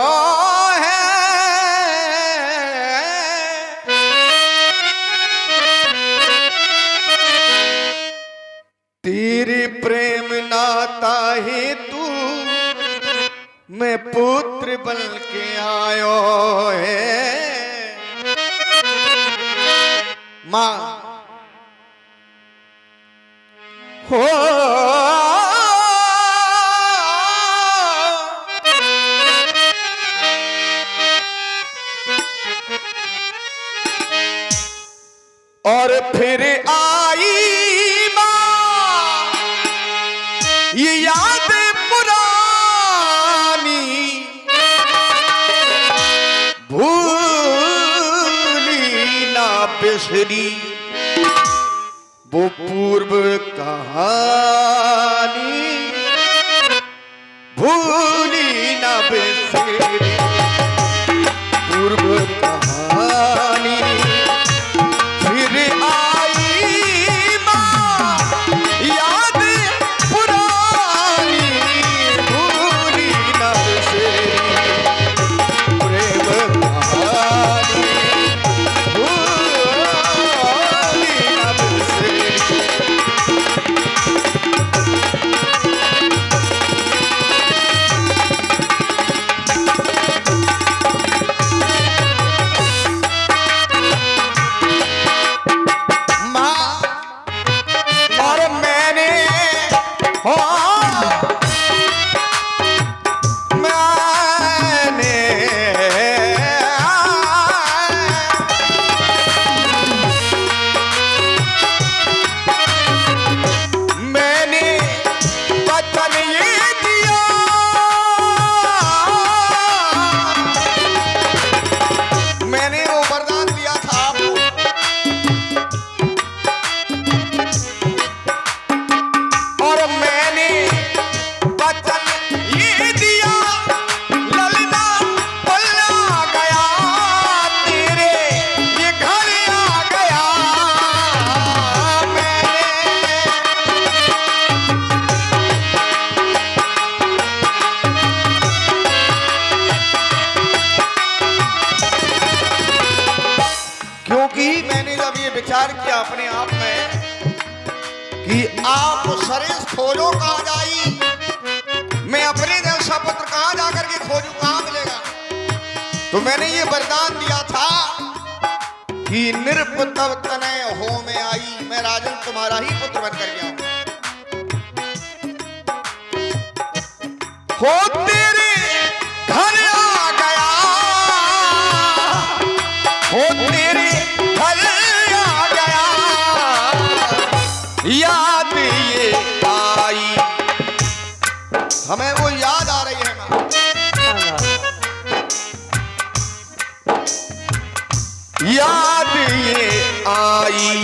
है। तेरे प्रेम नाता है तू मैं पुत्र बन के आयो है। मां, हो और फिर आई बात ये याद पुरानी भूली ना बिसरी वो पूर्व कहानी भूली ना बिसरी पूर्व कहानी फिर आई माँ याद पुरानी भूली ना बिसरी प्रेम कहानी भूली ना बिसरी और मैंने मैंने वचन ये दिया मैंने वो वरदान दिया था आपको और मैंने वचन ये दिया ललना पल्ला गया तेरे ये घर आ गया मैंने क्योंकि मैंने जब ये विचार किया अपने आप में कि आप सरेस खोजो कहाँ जाई मैं अपने जैसा पुत्र कहाँ जाकर के खोजू कहाँ मिलेगा तो मैंने ये वरदान दिया था कि निरपुत्र तनय हो में आई मैं राजन तुम्हारा ही पुत्र बनकर गया हूं हो तेरे घर आ गया हो तेरे घर आ गया याद ये आई हमें वो याद आ रही है माँ याद ये आई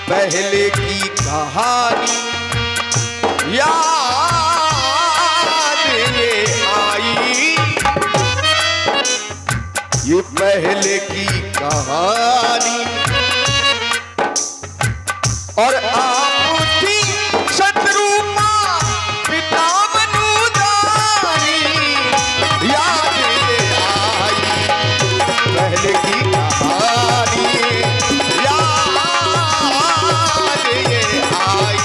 पहले की कहानी याद ये आई ये पहले की कहानी और आपकी शत्रुपा पिता मनुदानी याद ये आई पहले की कहानी याद ये आई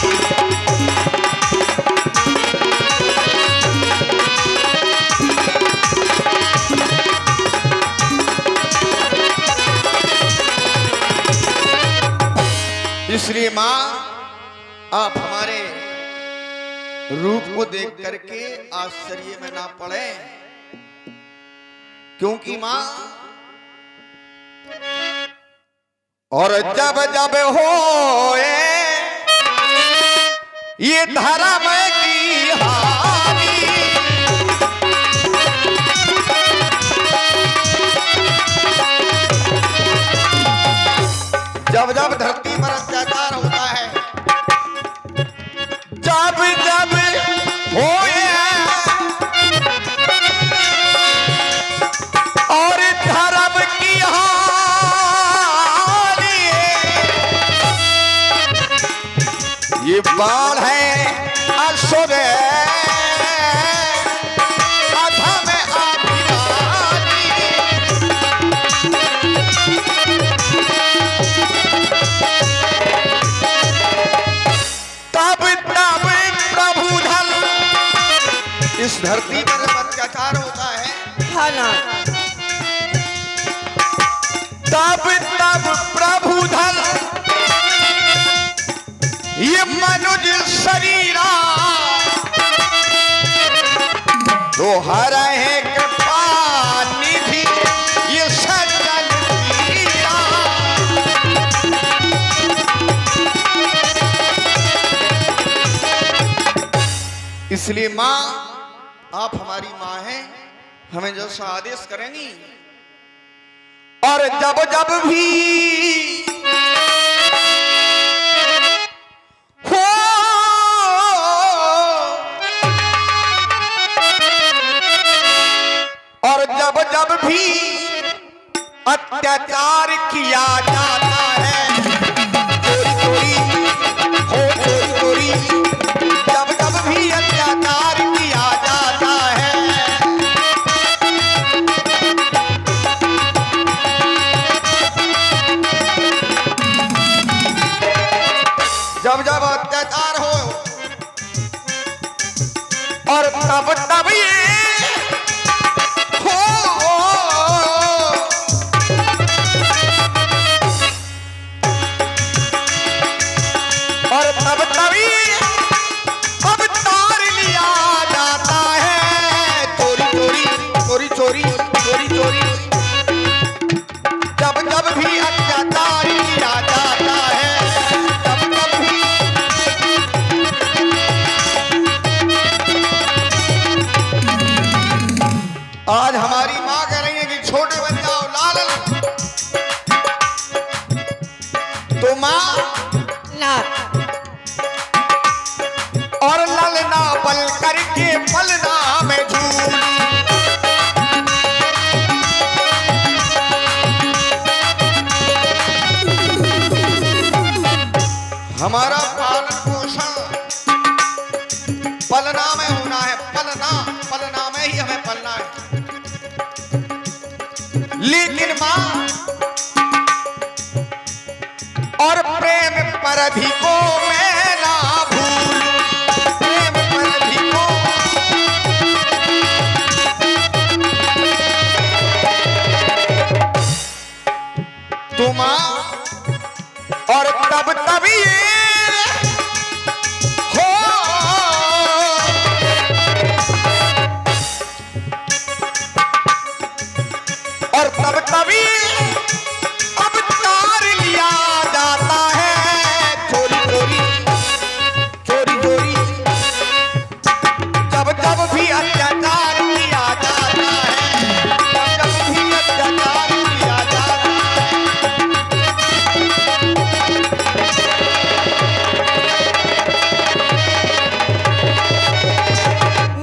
इसलिए माँ आप हमारे रूप को देख करके आश्चर्य में ना पड़े क्योंकि माँ और जब जब हो ये धर्म की हानि जब जब धरती पर अत्याचार होता है जब जब होए और धर्म की हानि ये बाढ़ है असुर अधम अभिमानी तब तब प्रभु धन इस धरती पर जब अत्याचार होता है हाँ ना तब तब प्रभु धन ये मनुज शरीरा तो हर है कृपा निधि ये सज्जन वीरा। इसलिए माँ आप हमारी माँ हैं, हमें जैसा आदेश करेंगी। और जब जब भी हो और जब जब भी अत्याचार किया जाता है चोरी चोरी हो चोरी चोरी, जब जब भी अत्याचार किया जाता है जब जब अत्याचार हो और तब तब ये हो और तब तब ये अवतार लिया जाता है चोरी चोरी चोरी चोरी चोरी चोरी, जब जब भी अत्याचार किया जाता है तब तब भी आज हमारी माँ कह रही है कि छोटे बन जाओ लाल, तो माँ और ललना पल करके पलना में झूल, हमारा पालन पोषण पलना में होना है, पलना पलना में ही हमें पलना है। लेकिन माँ और प्रेम पर भी को मैं ना भूल, प्रेम पर भी को तो माँ और तब तभी हो और तब तभी अवतार लिया जाता है चोरी चोरी चोरी चोरी, जब जब भी अत्याचार किया जाता है जब जब भी अत्याचार किया जाता है।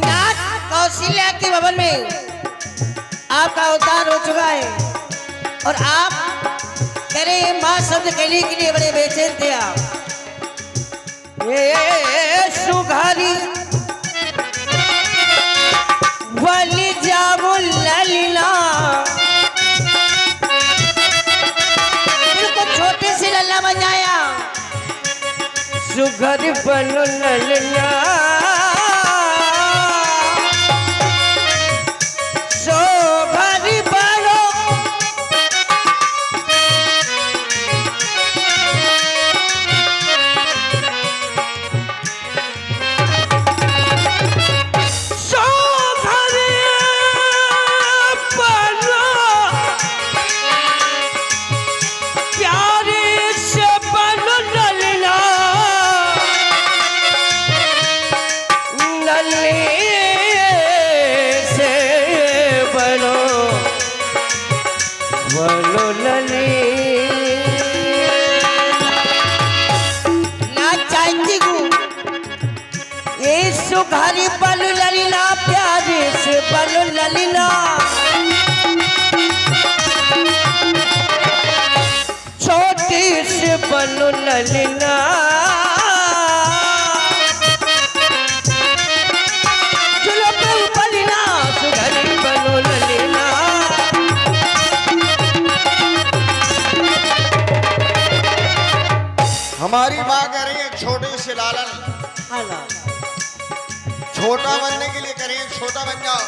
नाथ कौशल्या के भवन में आपका अवतार हो चुका है और आप कह रहे हैं माँ शब्द कहने के लिए बड़े बेचैन थे आप। ये सुघारी वाली जाबो ललीला, बिल्कुल छोटे से लल्ला बजाया सुघर बनो ललना सोघरी बनो सोघरी बनो प्यारे से बनो ललना लली से बनो बनो लली ना चाहती हूँ ये सुघारी बनो ललीना प्यारे से बनो ललीना छोटी से बनो ललीना चलो प्रभु बलिना सुघरी बनो ललीना। हमारी माँ कह रही है छोटे से लालन, छोटा बनने के लिए कह रही है छोटा बन जाओ।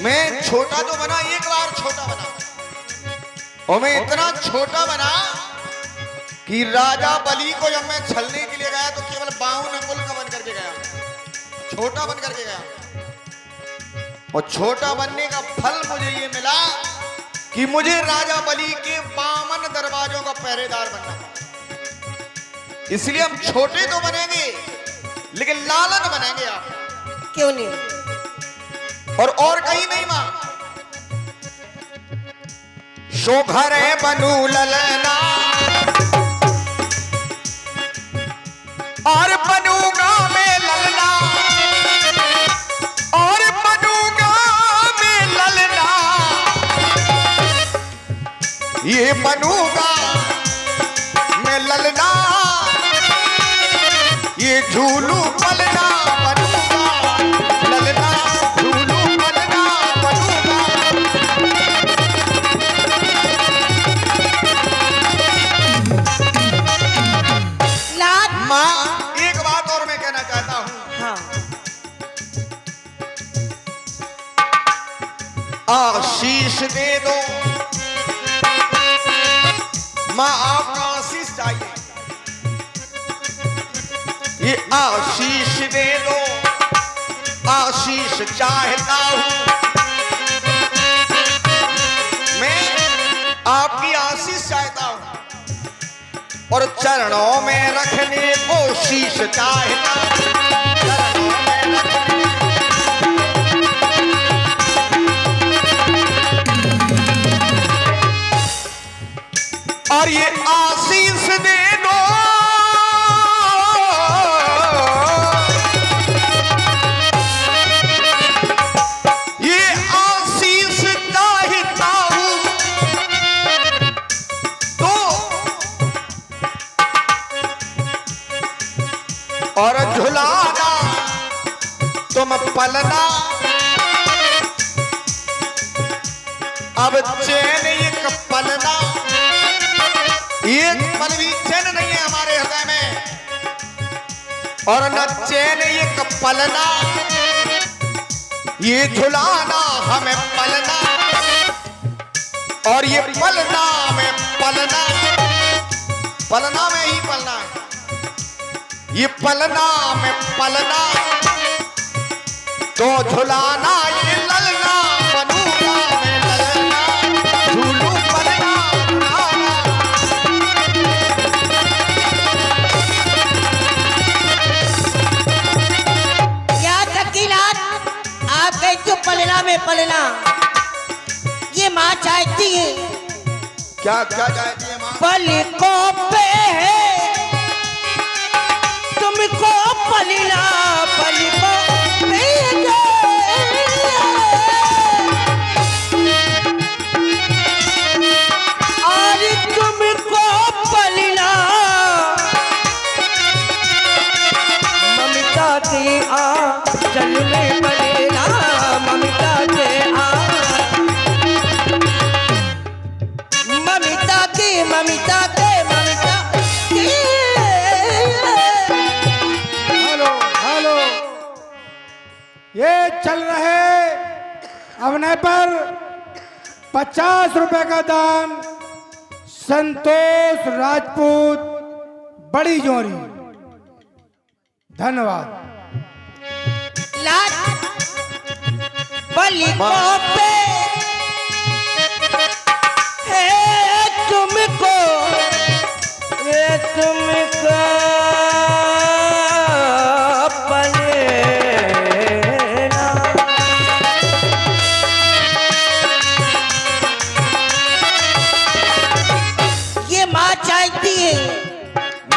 मैं छोटा तो बना, एक बार छोटा बना और मैं इतना छोटा बना कि राजा बलि को जब मैं छलने के लिए गया तो केवल बाहुन अंगुल का बन करके गया, छोटा बन करके गया, और छोटा बनने का फल मुझे ये मिला कि मुझे राजा बलि के 52 दरवाजों का पहरेदार बनना पड़ा। इसलिए हम छोटे तो बनेंगे लेकिन लालन बनेंगे आप। क्यों नहीं? और कहीं नहीं मां। शोभर बनू ललना और बनूंगा मैं ललना, और बनूंगा मैं ललना, ये बनूंगा मैं ललना, ये झूलू पलना बनूंगा ललना, झूलू पलना बनूंगा। माँ, एक बात और मैं कहना चाहता हूं। हाँ। आशीष दे दो माँ, आपका आशीष चाहिए, ये आशीष दे दो, आशीष चाहता हूं मैं, आपकी आशीष चाहता हूं, और चरणों में रखने को शीश चाहता हूं, चरणों में रखने और ये आशीष दे दो, ये आशीष चाहता हूं तो, और झुलाना तुम पलना, अब चैन एक पलना, एक पल भी चैन नहीं है हमारे हृदय में, और न चैन एक पलना, ये झुलाना हमें पलना, और ये पलना में पलना, पलना में ही पलना है, ये पलना में पलना, तो झुलाना ये ललना बनूंगा मैं ललना, झूलू पलना झुलाना। आप गए तो पलना में पलना, ये माँ चाहती है। क्या क्या चाहती है माँ? पलकों पे है तुमको पलना, पलकों पे है, और तुमको पलना, ममता की आंचल में पलना, ममता के ममता की, ममता के, ममता की। हेलो हेलो, ये चल रहे अभिनय पर 50 रुपए का दान संतोष राजपूत बड़ी जोरी। धन्यवाद। पलकों पे है तुमको, ये तुमको पलना, ये माँ चाहती है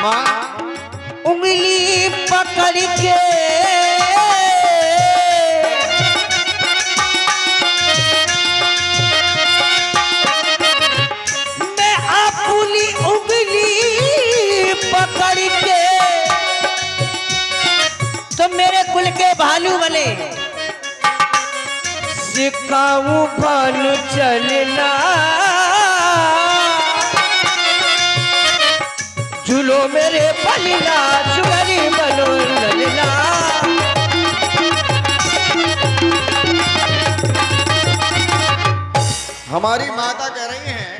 माँ उंगली पकड़ के, मैं अपनी उंगली पकड़ के तो मेरे कुल के भालू बने, सिखाऊं भालू चलना, झूलो मेरे पलना, सुगरी बनो ललना। हमारी माता कह रही हैं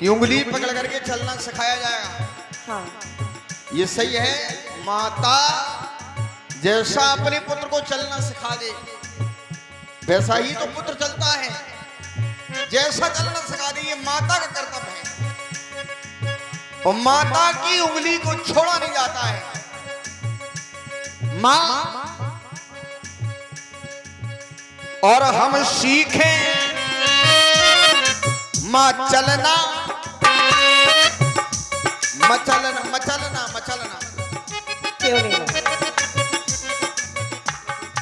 कि उंगली पकड़ करके चलना सिखाया जाएगा। हाँ ये सही है। माता जैसा अपने पुत्र को चलना सिखा दे वैसा ही तो पुत्र चलता है। जैसा चलना सिखा दे ये माता का कर्तव्य है और माता की उंगली को छोड़ा नहीं जाता है। मां और हम सीखें मां चलना मचलना मचलना मचलना। क्यों नहीं?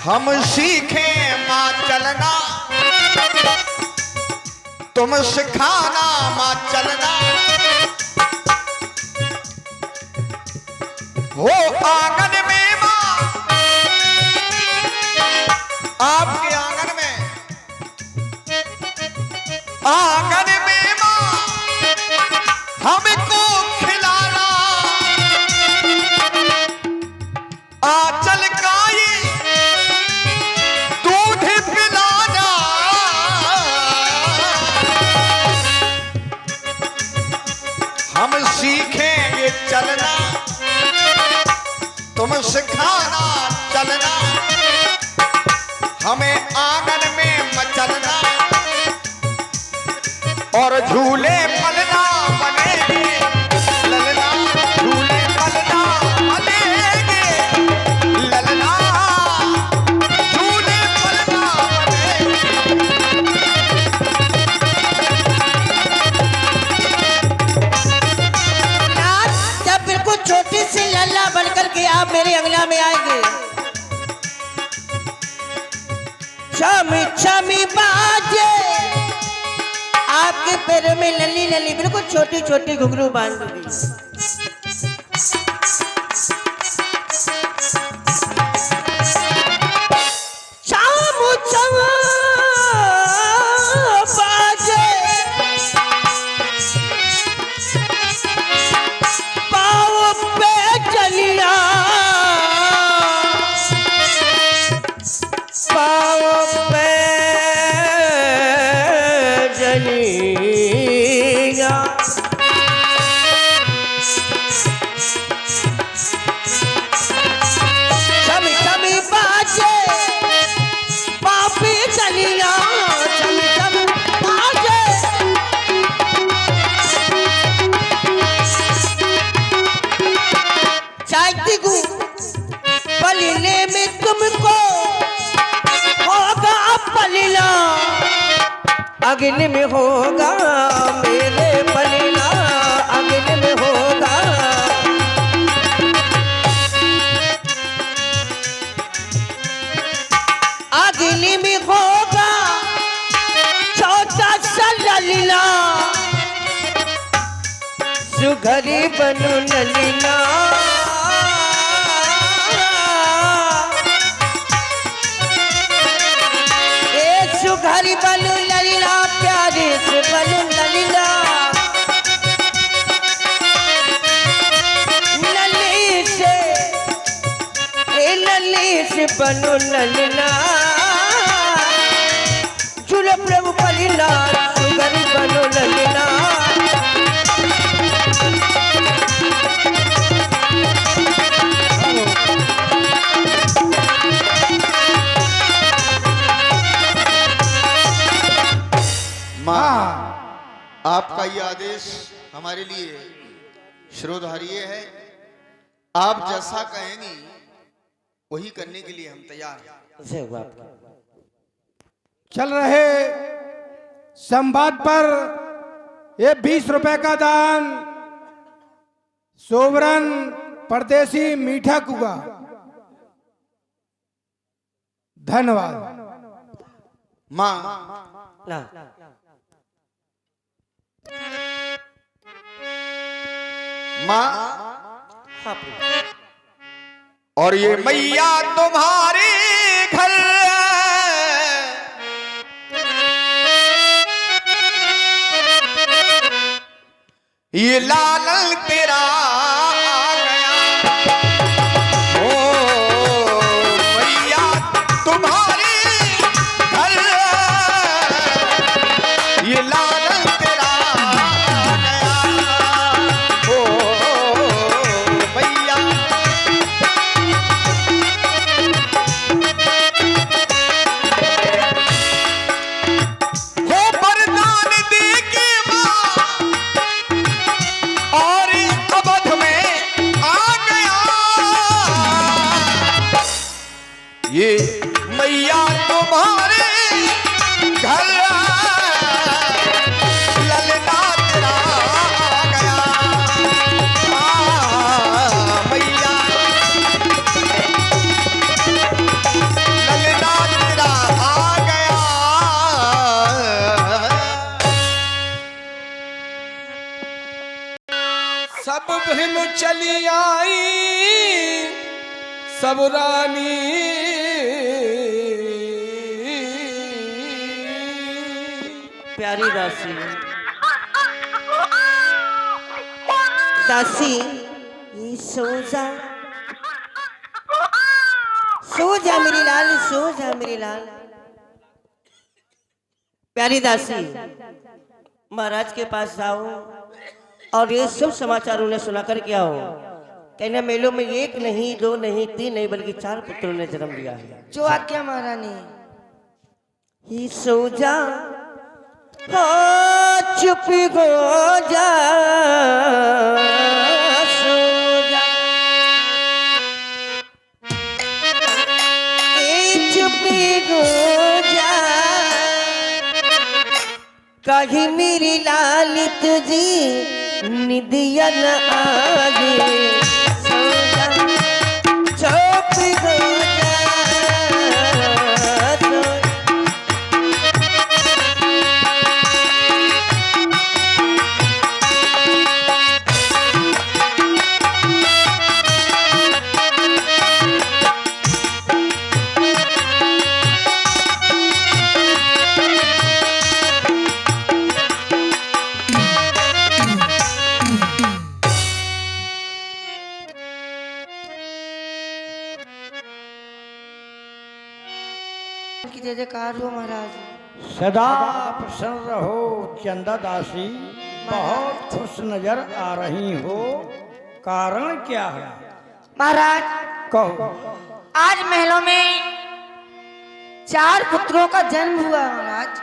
हम सीखें मां चलना तुम सिखाना मां चलना। हो आंगन में मां आपके आंगन में मां हमको खिलाना आंचल का ये दूध पिलाना। हम सीखेंगे चलना तुम सिखाना चलना। हमें आंगन में मचलना और झूले पलना बनेंगे ललना। झूले पलना बनेंगे ललना। झूले पलना बनेंगे। जब बिल्कुल छोटी सी लल्ला बनकर के आप मेरे अंगना में आएंगे, छमी छमी बाजे आपके पैरों में लली लली बिल्कुल छोटी छोटी घुंघरू बांध दूंगी। छम छम बाजे पाँव पे चलिया पाँव पे जलिया। छमी छमी बाजे पाँव पे चलिया। छमी छमी बाजे चाहती हूँ पलीने में तुमको होगा पलीला। अग्नि में होगा मेरे पलीला। अग्नि में होगा अग्नि में होगा छोटा सा ललीला। सुघरी बनू ललीला। सुघरी बनू ललीला प्यारे से बनू ललीला। लली से बनू ललीला। झूले प्रभु पलीला सुघरी बनू ललीला। आपका ये आदेश हमारे लिए श्रोधार्य है। आप जैसा कहेंगी वही करने के लिए हम तैयार हैं। चल रहे संवाद पर ये 20 रुपए का दान सोवरन परदेसी मीठा कुआ। धन्यवाद। माँ ला माँ हाँ और ये मैया तुम्हारे घर ये लालल तेरा आ गया। ओ मैया तुम्हारे घर ये लालल तेरा आ गया। सब रानी प्यारी दासी, दासी ये सो जा, सो जा मेरी लाल, सो जा मेरी लाल। प्यारी दासी, महाराज के पास जाओ और ये सब समाचार उन्हें सुना कर के आओ। कहना मेलों में एक नहीं, दो नहीं, तीन नहीं, बल्कि 4 पुत्रों ने जन्म लिया है। जो आज्ञा महारानी। ही सो जा, हो चुप हो जा, सो जा, चुप हो जा, कहीं मेरी लाल तुझी निदिया न आगे, सो जा, चुप हो जा, सो जा। की जय जयकार हो महाराज। सदा प्रसन्न रहो चंदा दासी, बहुत खुश नजर आ रही हो, कारण क्या है? महाराज, कहो। आज महलों में 4 पुत्रों का जन्म हुआ महाराज।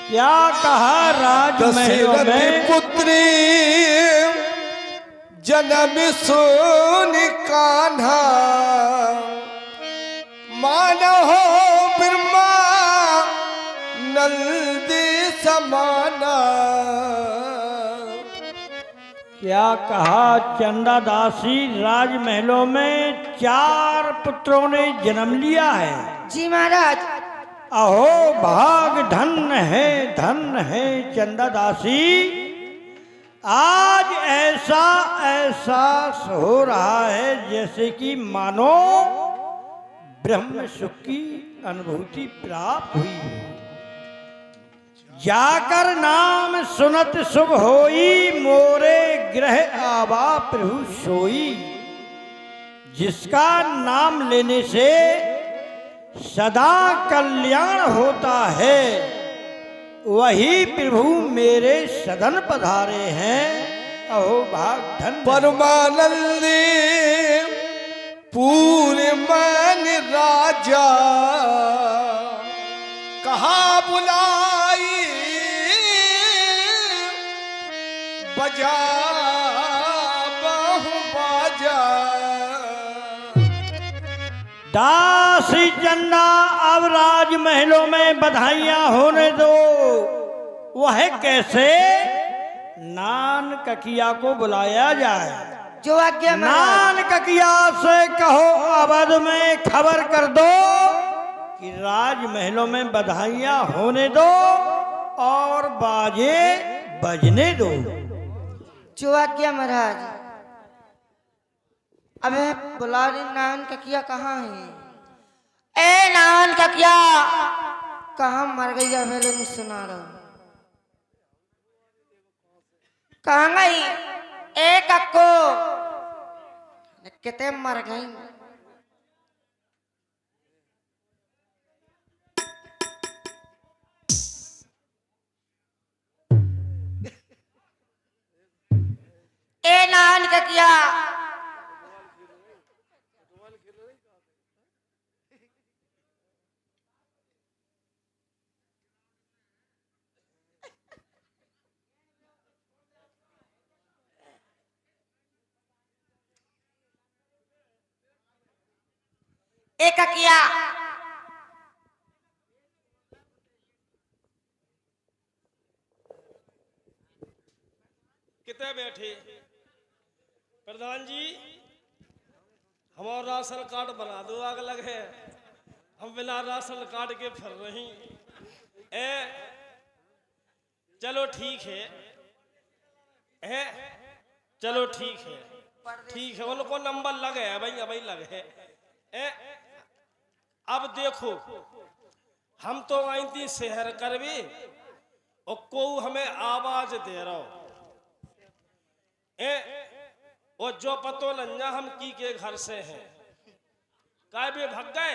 क्या कहा राजमहलों में? पुत्री जन्म सोन कान्हा, मानो ब्रह्मा नंदी समाना। क्या कहा चंदा दासी? राजमहलों में 4 पुत्रों ने जन्म लिया है। जी महाराज। अहो भाग धन है चंदा दासी। आज ऐसा एहसास हो रहा है जैसे कि मानो ब्रह्म सुख की अनुभूति प्राप्त हुई है। जाकर नाम सुनत शुभ होई, मोरे ग्रह आवा प्रभु सोई। जिसका नाम लेने से सदा कल्याण होता है, वही प्रभु मेरे सदन पधारे हैं। अहो भाग धन। परमानंदी पूरे मन राजा, कहा बुलाई बजा बहु बाजा। दासी चंदा, अब राजमहलों में बधाइयां होने दो। वह कैसे? नान ककिया को बुलाया जाए। जो आज्ञा महाराज। नान ककिया से कहो अवध में खबर कर दो कि राजमहलों में बधाइयां होने दो और बाजे बजने दो। जो आज्ञा महाराज। अबे बुला रही नान ककिया कहाँ है? ए नान ककिया, कहाँ मर गई? अबे नहीं सुना रहा। कहाँ गई? ए कक्को, कितने मर गई? ए नान ककिया, एक किया। कितने बैठे प्रधान जी, हमारा राशन कार्ड बना दो, आग लगे हम बिना राशन कार्ड के फिर रही। चलो ठीक है, चलो ठीक है। ठीक है, उनको नंबर लगे है भाई, अभी लगे है। अब देखो, हम तो आई थी शहर करवे और को हमें आवाज दे रहा हो और जो पतो लंजा हम की के घर से हैं, काय भी भग गए,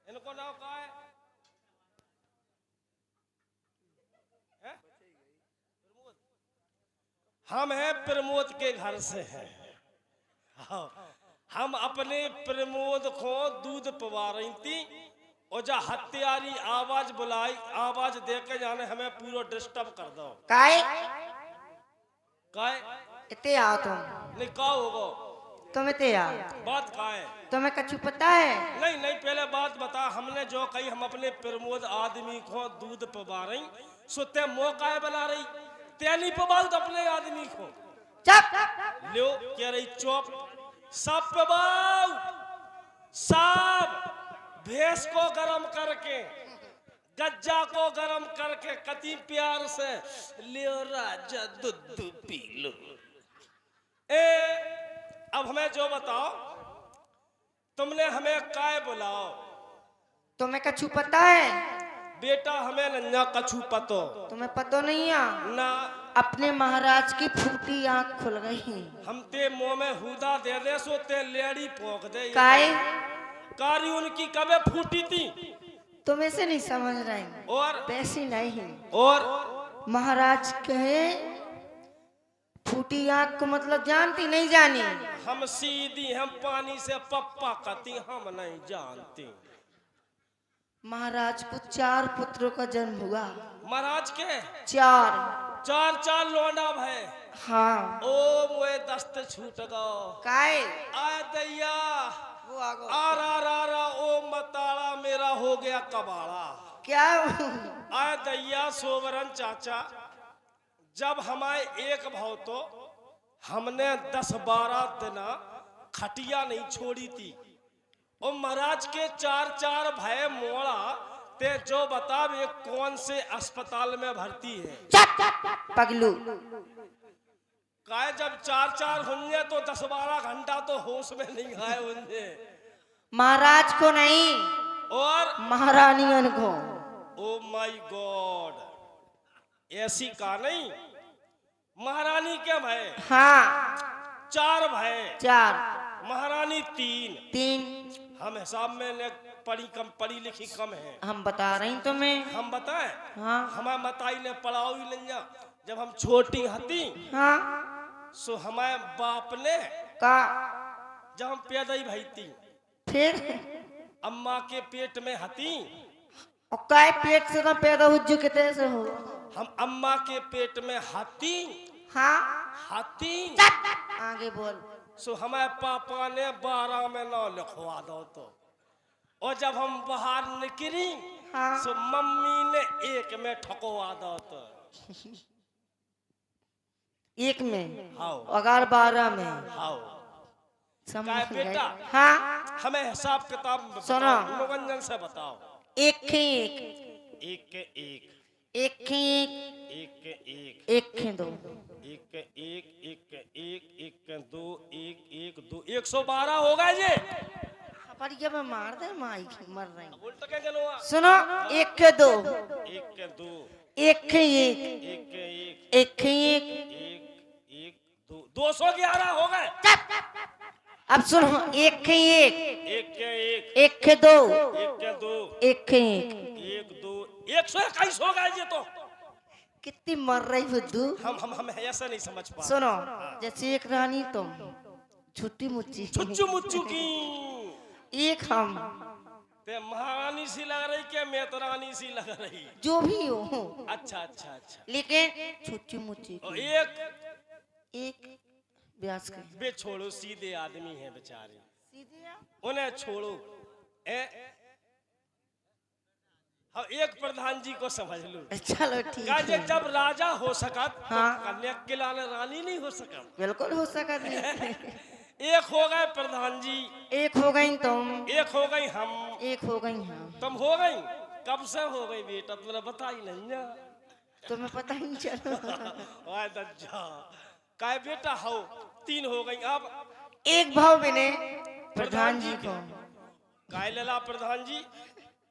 इनको नाम का है? हम हैं प्रमोद के घर से हैं। हाँ, हम अपने प्रमोद को दूध पवा रही थी और जा हत्यारी आवाज बुलाई, आवाज दे के जाने हमें पूरा डिस्टर्ब कर दो। काय काय इतने आओ तुम, नहीं का होगा, तुम इतने आओ, बात का है? तुम्हें कछु पता है? नहीं नहीं, पहले बात बता, हमने जो कही हम अपने प्रमोद आदमी को दूध पवा रही, सोते मौका है बना रही, ते नहीं पवाल तो अपने आदमी को चुप। लो कह रही चुप, सब पवाओ, सब भैंस को गरम करके, गज्जा को गरम करके कति प्यार से लियो राजा दूध पी लो। अब हमें जो बताओ, तुमने हमें काय बुलाओ? तुम्हें कछु पता है? बेटा हमें नन्या कछु पतो तुम्हें पता नहीं है? ना, अपने महाराज की फूटी आंख खुल गई। हम ते मुंह में हुदा दे दे सो ते लेड़ी पोंक दे। काय कारी उनकी कबे फूटी थी? तुम ऐसे नहीं समझ रहे, और वैसी नहीं। और महाराज कहे फूटी आंख को मतलब जानती नहीं जानी? हम सीधी, हम पानी से पप्पा कहती, हम नहीं जानती। महाराज को 4 पुत्रों का जन्म हुआ। महाराज के 4? 4 लौंडा भय। हाँ। ओ मोए दस्त छूट गो। काय आ दैया, वो आगो आ ओ मताड़ा मेरा हो गया कबाड़ा। क्या? आ दैया सोवरन चाचा, जब हमारे एक भाव तो हमने 10-12 दिन खटिया नहीं छोड़ी थी और महाराज के 4 भाई मोड़ा, ते जो बता वे कौन से अस्पताल में भर्ती है? पगलू। काय जब 4 होंगे तो 10-12 घंटा तो होश में नहीं आए होंगे। महाराज को नहीं, और महारानियन को। ओ माय गॉड, ऐसी का नहीं, महारानी के भाई? हाँ 4 भाई, 4, महारानी 3। 3। हम हिसाब में ने पढ़ी लिखी कम है। हम बता रही तुम्हें। हम बताएं? हाँ हमारे मताई ने पढ़ाओ ही नहीं। जब हम छोटी हती हाँ। सो हमारे बाप ने का जब हम पैदा ही भई थी, फिर अम्मा के पेट में हती, और काय पेट से ना पैदा हो जो कितने से हो? हम अम्मा के पेट में हती। हाँ हाथी। आगे बोल। सो हमारे पापा ने 12 में नाम लिखवा दो तो, और जब हम बाहर निकली हाँ। सो मम्मी ने 1 में ठकवा दो तो। 1 में? हाओ अगर 12 में? हाओ समझ काय गए? बेटा? हाँ हमें हिसाब किताब सुनो। मनोरंजन से बताओ। 1 के 1, 1 के 1, 1 के 1, 1 के 1, 1 के 2, 1 के 1, 1 के 1, 1 के 2, 1 1 2, 112 हो गए जी। बढ़िया में मार दे माई मर रही। उल्टा क्या गलवा? सुनो 1 के 2, 1 के 2, 1 के 1, 1 के 1, 1 के 1, 1 1 2, 211 हो गए। अब सुनो 1 के 1, 1 के 1, 1 के 2, 1 के 2, 1 के 1। 1 2, 121 हो गए जी। तो कितनी मर रही बुद्धू। हम ऐसा नहीं समझ पा। सुनो जैसे एक रानी तुम, छुट्टी मुच्ची, छुच्चू मुच्चू की। एक हम, ते महारानी सी लग रही के मेतरानी सी लग रही? जो भी हो, अच्छा अच्छा अच्छा। लेकिन छुट्टी मुच्ची और की। एक ब्यास के बे छोड़ो, सीधे आदमी है बेचारे, सीधे आ। उन्हें छोड़ो। हम एक प्रधान जी को समझ लो। चलो ठीक काजे है। जब राजा हो सकत हाँ। तो कन्या के लाने रानी नहीं हो सकत। बिल्कुल हो सका नहीं। एक हो गए प्रधान जी, एक हो गई तुम, एक हो गई हम, एक हो गई हम। तुम हो गई? कब से हो गई बेटा, तुमने बताई नहीं ना? तुम्हें पता ही नहीं चला। ओए दज्जा, काय बेटा हो 3 हो गई। अब एक भाव मैंने प्रधान जी को। काय लला प्रधान जी,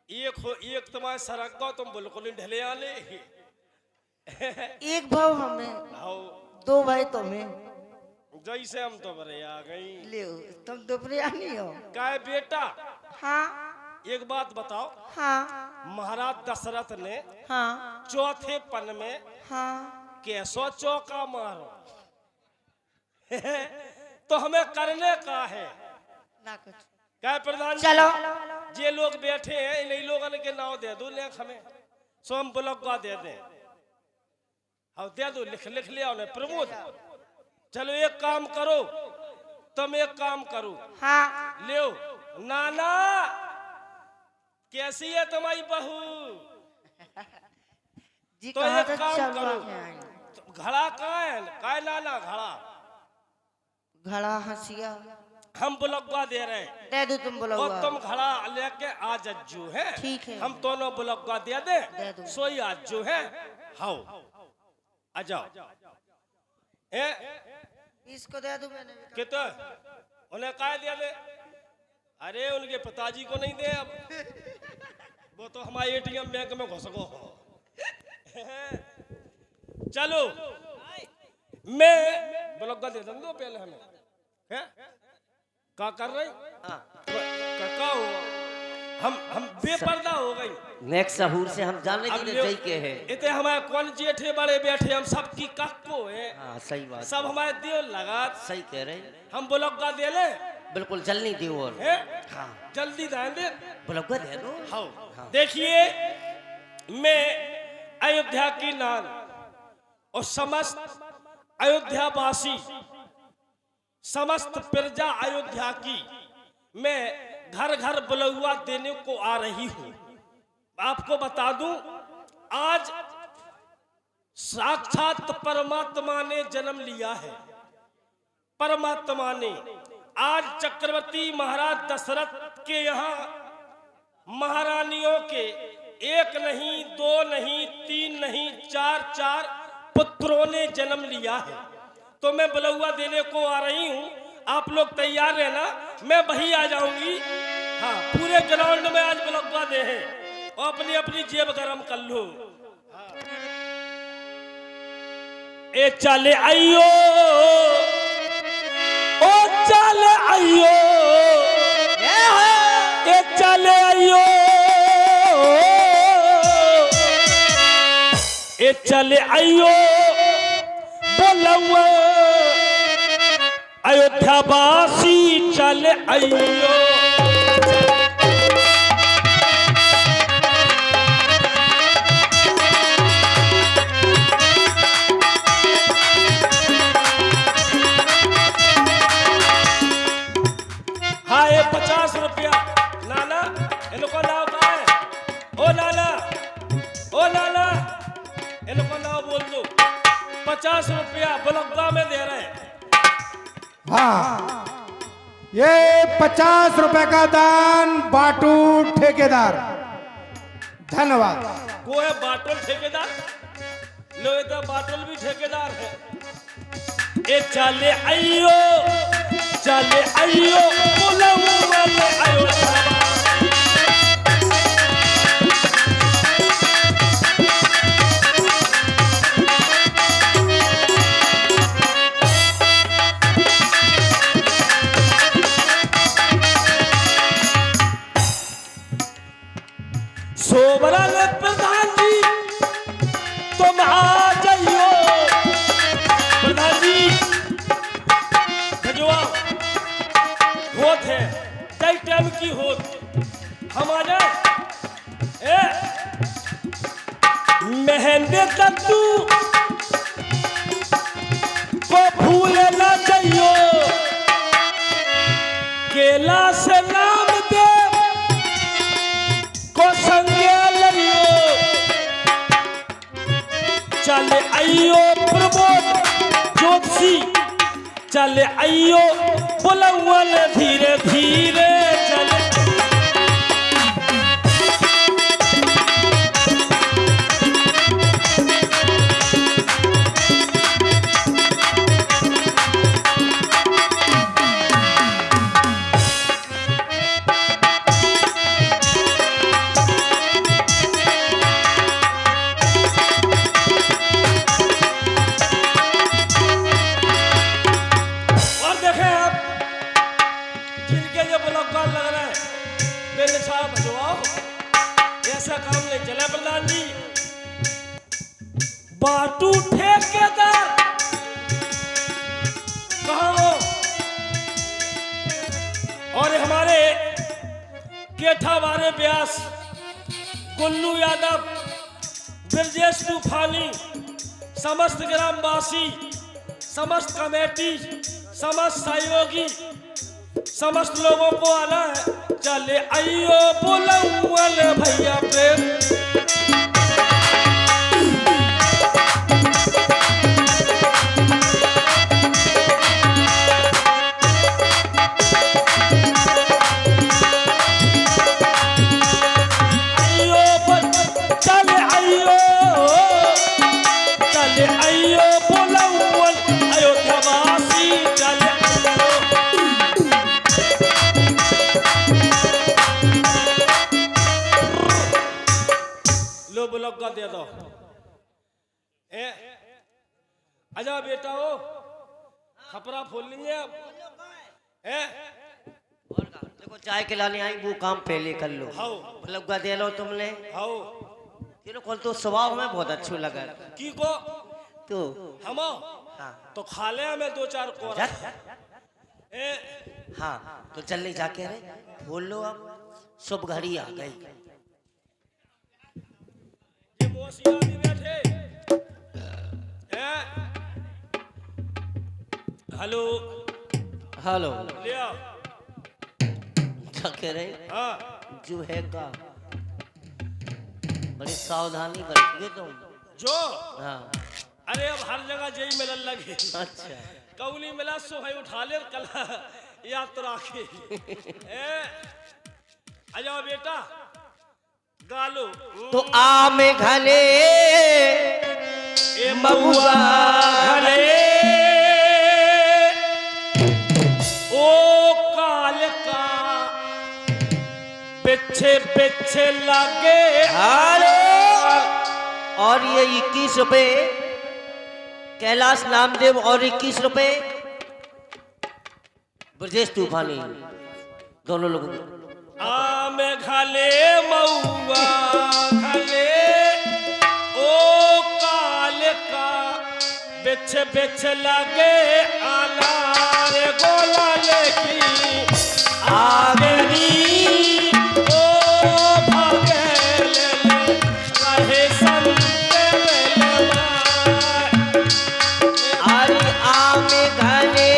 एक हो एक तुम्हारे सरक गो, तुम बिल्कुल ढले आले। एक भाव हमें, हो 2 भाई तुम्हें। जैसे हम तो बरे आ गई। ले तुम दोपहरिया नहीं हो। काय बेटा हाँ एक बात बताओ, हाँ महाराज दशरथ ने हाँ चौथे पन में हाँ कैसो चौका मारो। तो हमें करने का है ना कुछ। क्या प्रधान जी? चलो जे लोग बैठे हैं इन लोगों के नाम दे दो, लेख हमें सोम ब्लॉक का दे दे, हाँ दे दो, लिख लिया उन्हें प्रमोद। चलो एक काम करो, तुम एक काम करो, हाँ ले नाना कैसी है तुम्हारी बहू? जी तो कहाँ एक से काम चलवा करो, के आए? घड़ा कहाँ है? काय नाना घड़ा घड़ा हंसिया हम बुलगवा दे रहे हैं, दे दो तुम बोलो। और तुम घड़ा लेके आ जज्जू है। ठीक है। हम दोनों बुलगवा दे दे दे, दो। सोई आजू है। हाउ आ जाओ। ए इसको दे दो मैंने भी। कितो उन्हें काय दे दे? अरे उनके पिताजी को नहीं दे, अब वो तो हमारे एटीएम बैंक में घुस गो। चलो मैं बुलगवा दे दो पहले हमें। है क्या कर रही? क्या हुआ? हम बेपर्दा हो गई। नेक्स्ट सहूर से हम जाने अब दीजिए ले- जय के है। इतने हमारे कौन जेठे बड़े बैठे, हम सबकी कक्को है, हाँ सही बात, सब हमारे देव लगा। सही कह रहे हैं। हम बुलगवा दे ले बिल्कुल जल्दी दियो और है, हाँ जल्दी दान दे। बुलगवा दे दो। हाँ देखिए, मैं अयोध्या की नान और समस्त अयोध्यावासी, समस्त प्रजा अयोध्या की मैं घर घर बुलगुआ देने को आ रही हूं। आपको बता दूं, आज साक्षात परमात्मा ने जन्म लिया है। परमात्मा ने आज चक्रवर्ती महाराज दशरथ के यहाँ महारानियों के 1 नहीं 2 नहीं 3 नहीं 4 पुत्रों ने जन्म लिया है। तो मैं बुलगुआ देने को आ रही हूँ, आप लोग तैयार रहना, मैं वही आ जाऊंगी। हाँ पूरे ग्राउंड में आज बुलगुआ दे हैं और अपनी अपनी जेब गरम कर लो। ए चले आइयो, ओ चले आइयो, ए चले आइयो, ए चले आइयो बुलगुआ अयोध्यावासी चले आइयो। हाँ ये 50 रुपया नाना, इनको नाव कहा है? ओ नाना, ओ नाना, इनको नाव बोल दो। 50 रुपया बुलगुआ में दे रहे हैं। हाँ, ये 50 रुपए का दान बाटू ठेकेदार। धन्यवाद। को है बाटल ठेकेदार? लो ये तो बाटल भी ठेकेदार है। ए चले आइयो, चले आइयो बुलगुआ ले आयो। सोबरल प्रधान जी तुम आ जाइयो। प्रधान जी भजवा होत है, कई टाइम की होत, हम आ जाए। ए महेंद्र दत्तू को भूल ना जाइयो, केला से नाम दे को संगे लियो। चले आइयो प्रमोद जोशी, चले आइयो बुलगुआ धीरे धीरे चले। प्रधान जी बाटू ठेकेदार कहाँ हो? और हमारे केठा वाले व्यास गुल्लू यादव, ब्रजेश तूफानी, समस्त ग्रामवासी, समस्त कमेटी, समस्त सहयोगी, समस्त लोगों को आना है। चले आइयो बोलौल भैया प्रेम। ब्लॉगा दे दो। आजा बेटा हो खपरा फोल लेंगे अब। देखो चाय खिलाने आई वो काम पहले कर लो। हाउ ब्लॉगा दे लो तुमने। हाउ तेरे को तो स्वभाव में बहुत अच्छा लगा। की को तो हम हाँ तो खा ले हमें दो चार कोरा। हाँ तो जल्दी जाके रे बोल लो अब शुभ घड़ी आ गई। ये मौसिया भी बैठे। हेलो हेलो ले आओ। जाके रे हाँ जो है का बड़ी सावधानी बरतिए तुम। जो हाँ अरे अब हर जगह यही मिलन लगे। अच्छा कौली मिला सो है उठा ले कल यात्रा के। आ जाओ बेटा गालो। तो आम घले ए महुआ घरे ओ काल का पीछे पीछे लागे। और ये 21 रुपए कैलाश नामदेव और 21 रुपए ब्रजेश तूफानी दोनों लोगों को। आम घले महुआ घले ओ काल का बिछ बिछ लगे आला रे गोला लेकी आगरी ओ भागे ले रहे संत बेलमा। अरे आम घने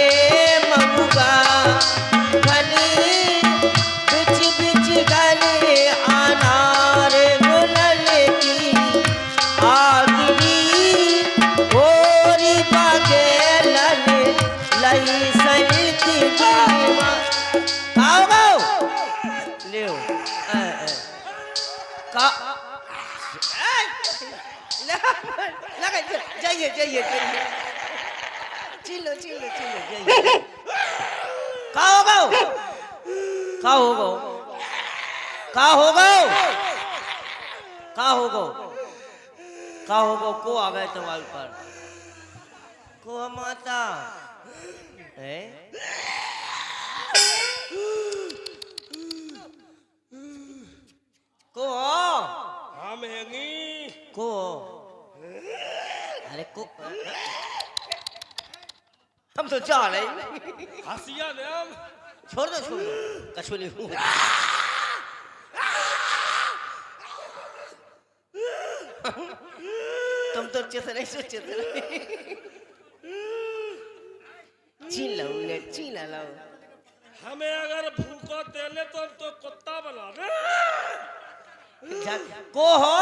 महुआ घने बिच बिच घने अनार गुलल की आगरी गोरी बागे लले लई सलती दीवा। आओ ले का लगा जाइए जाइए जाइए चिल्लो चिल्लो चिल्लो जाइए। का होगा का होगा का होगा का होगा का होगा को आ गए तुम्हारे पर को माता है। को हम हैंगी को अरे को हम तो जा रहे हसिया ने हम छोड़ दो कछुली हूँ। तुम तो चेतने सोचे छीन लो उन्हें छीन लो। हमें अगर भूखो तेले तो हम तो कुत्ता बना दे। को हो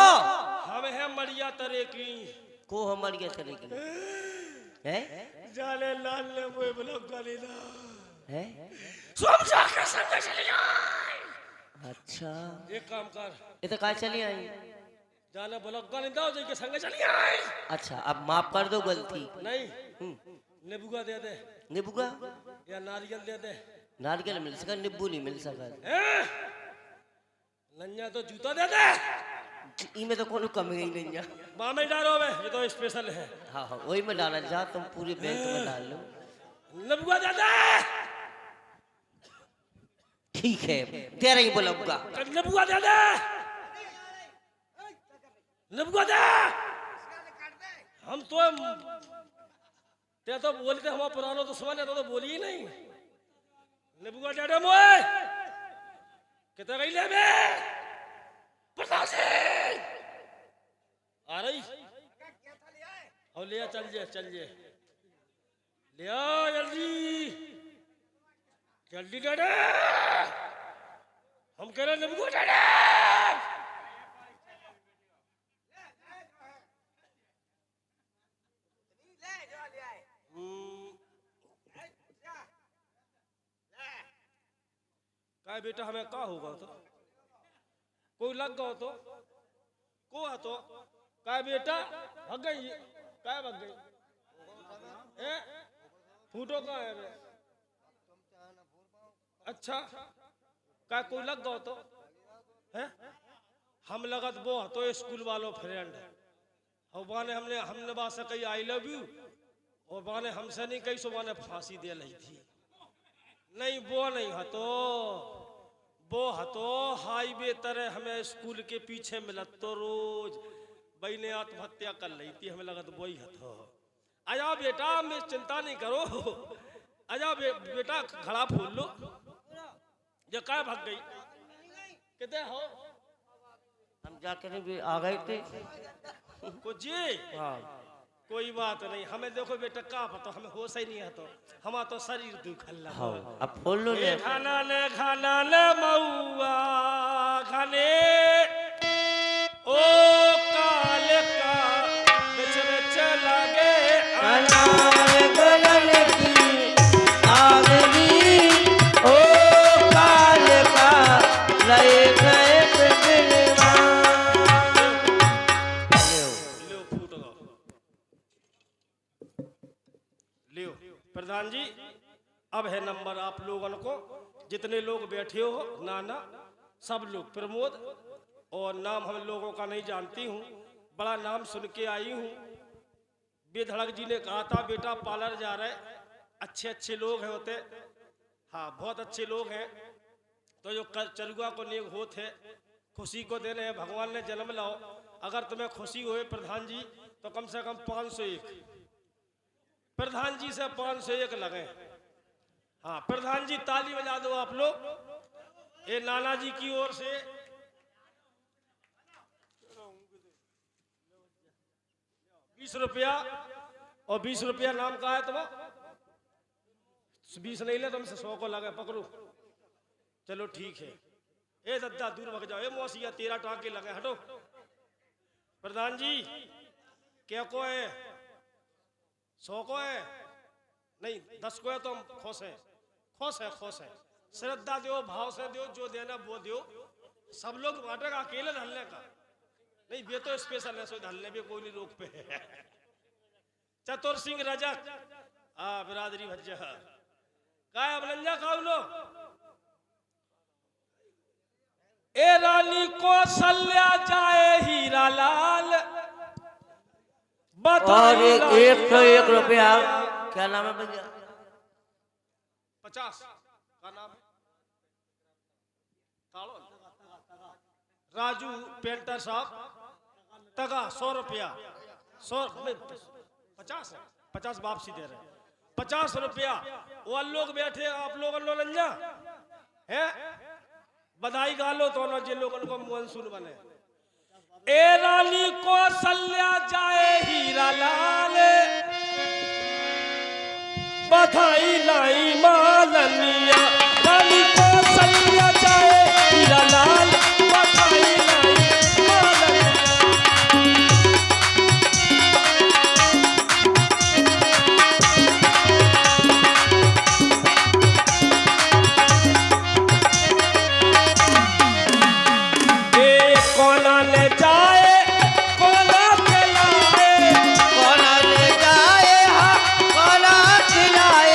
हम है मरिया तरे की को हो मर गया तेरे के हैं जाले लाल ने वो ब्लॉक गाली ना हैं। सब जाके संग चली जाए। अच्छा एक काम कर ये तो कहाँ चली आई। जाले ब्लॉक गाली दाओ जी के संग चली आए। अच्छा अब माफ कर दो गलती। नहीं नींबूगा दे दे नींबूगा या नारियल दे दे। नारियल मिल सका नींबू नहीं मिल सका। नन्या तो जूता दे दे। इनमें तो कोनो कमी ही नहीं है। माँ में डालो बे ये तो स्पेशल है। हाँ हाँ वही में डाला जा तुम पूरे बैंक में डाल लो। नींबूगा दे दे। ठीक है तेरा ही बोलूंगा। नींबूगा दे दे। निबको दे। हम तो ते तो बोलते हम पुरानो तो समझ तो बोली ही नहीं। निबको दे मोए कितना गई ले बे प्रताप सिंह आ रही और ले चल जे ले आ जल्दी जल्दी दे दे। हम कह रहे निबको दे दे। काय बेटा हमें का होगा तो कोई लग गया तो को तो काय बेटा भाग गई काय भाग गई फूटो का है बे? अच्छा काय कोई लग गया तो है हम लगत वो तो स्कूल वालों फ्रेंड और बाने हमने बात से कही आई लव यू और बाने हमसे नहीं कही सो बाने फांसी दे ली थी। नहीं वो नहीं हतो वो हतो हाईवे तरह हमें स्कूल के पीछे मिलत तो रोज बई ने आत्महत्या कर ली थी हमें लगा तो वही हतो। आजा बेटा मैं चिंता नहीं करो आजा बेटा खड़ा फूल लो जो काय भाग गई कितने हो हम जाके नहीं आ गए थे कुछ जी हाँ कोई बात नहीं हमें देखो बेटा का पता हमें होश ही नहीं है तो हमारा तो शरीर दुखल हाँ अब फूल लो ले खाना ने मऊआ खाने ओ काल का बिच लगे अनार गलन की आगनी ओ काल का लय गए दिलवा। लियो फूट गो लियो प्रधान जी अब है नंबर आप लोगों को जितने लोग बैठे हो नाना सब लोग प्रमोद और नाम हम लोगों का नहीं जानती हूँ बड़ा नाम सुन के आई हूँ। बेधड़क जी ने कहा था बेटा पार्लर जा रहे अच्छे लोग हैं होते हाँ बहुत अच्छे लोग हैं तो जो चरुआ को नेक होते खुशी को देने हैं भगवान ने जन्म लाओ अगर तुम्हें खुशी हुए प्रधान जी तो कम से कम 501 प्रधान जी से 501 लगे। हाँ प्रधान जी ताली बजा दो आप लोग ये नाना जी की ओर से 20 रुपया और 20 रुपया नाम का है तुम्हें 20 नहीं ले तुमसे 100 को लगे पकड़ो चलो ठीक है। ए दद्दा दूर भग जाओ ए मौसिया 13 टाँके लगे हटो। प्रधान जी क्या को है 100 को है नहीं 10 को है तो हम खुश है श्रद्धा दो भाव से दो जो देना वो दो सब लोग बांटेगा अकेले ढलने का नहीं वे तो स्पेशल है सो ढलने भी कोई नहीं रोक पे चतुर सिंह रजक बिरादरी भज्जा काय अबलंजा खाओ लो ए रानी कौशल्या जाए हीरा लाल और 101 रुपया क्या नाम है भैया 50 का नाम है राजू पेंटर साहब तगा 100 रुपया 50 वापसी दे रहे 50 रुपया वो लोग बैठे आप लोग लंजा है बधाई गालो तो ना जिन लोगों को मानसून बने ए रानी कौशल्या जाए हीरा लाल बधाई लाई मालनिया रानी कौशल्या जाए हीरा लाल बधाई लाई मालनिया। कोना ले जाए कोना खिलाए कोना ले जाए हाँ कोना खिलाए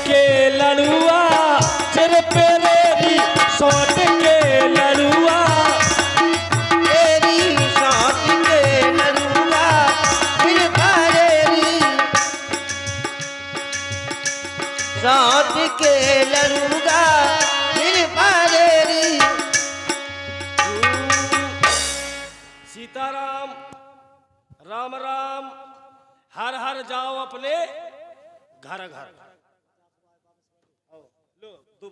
के लड़ुआ सिर पे रेरी सौट के लड़ुआ तेरी सौत के लड़ूंगा फिर बारेरी सौत के लड़ूंगा फिर बारेरी सीताराम राम राम हर हर जाओ अपने घर घर।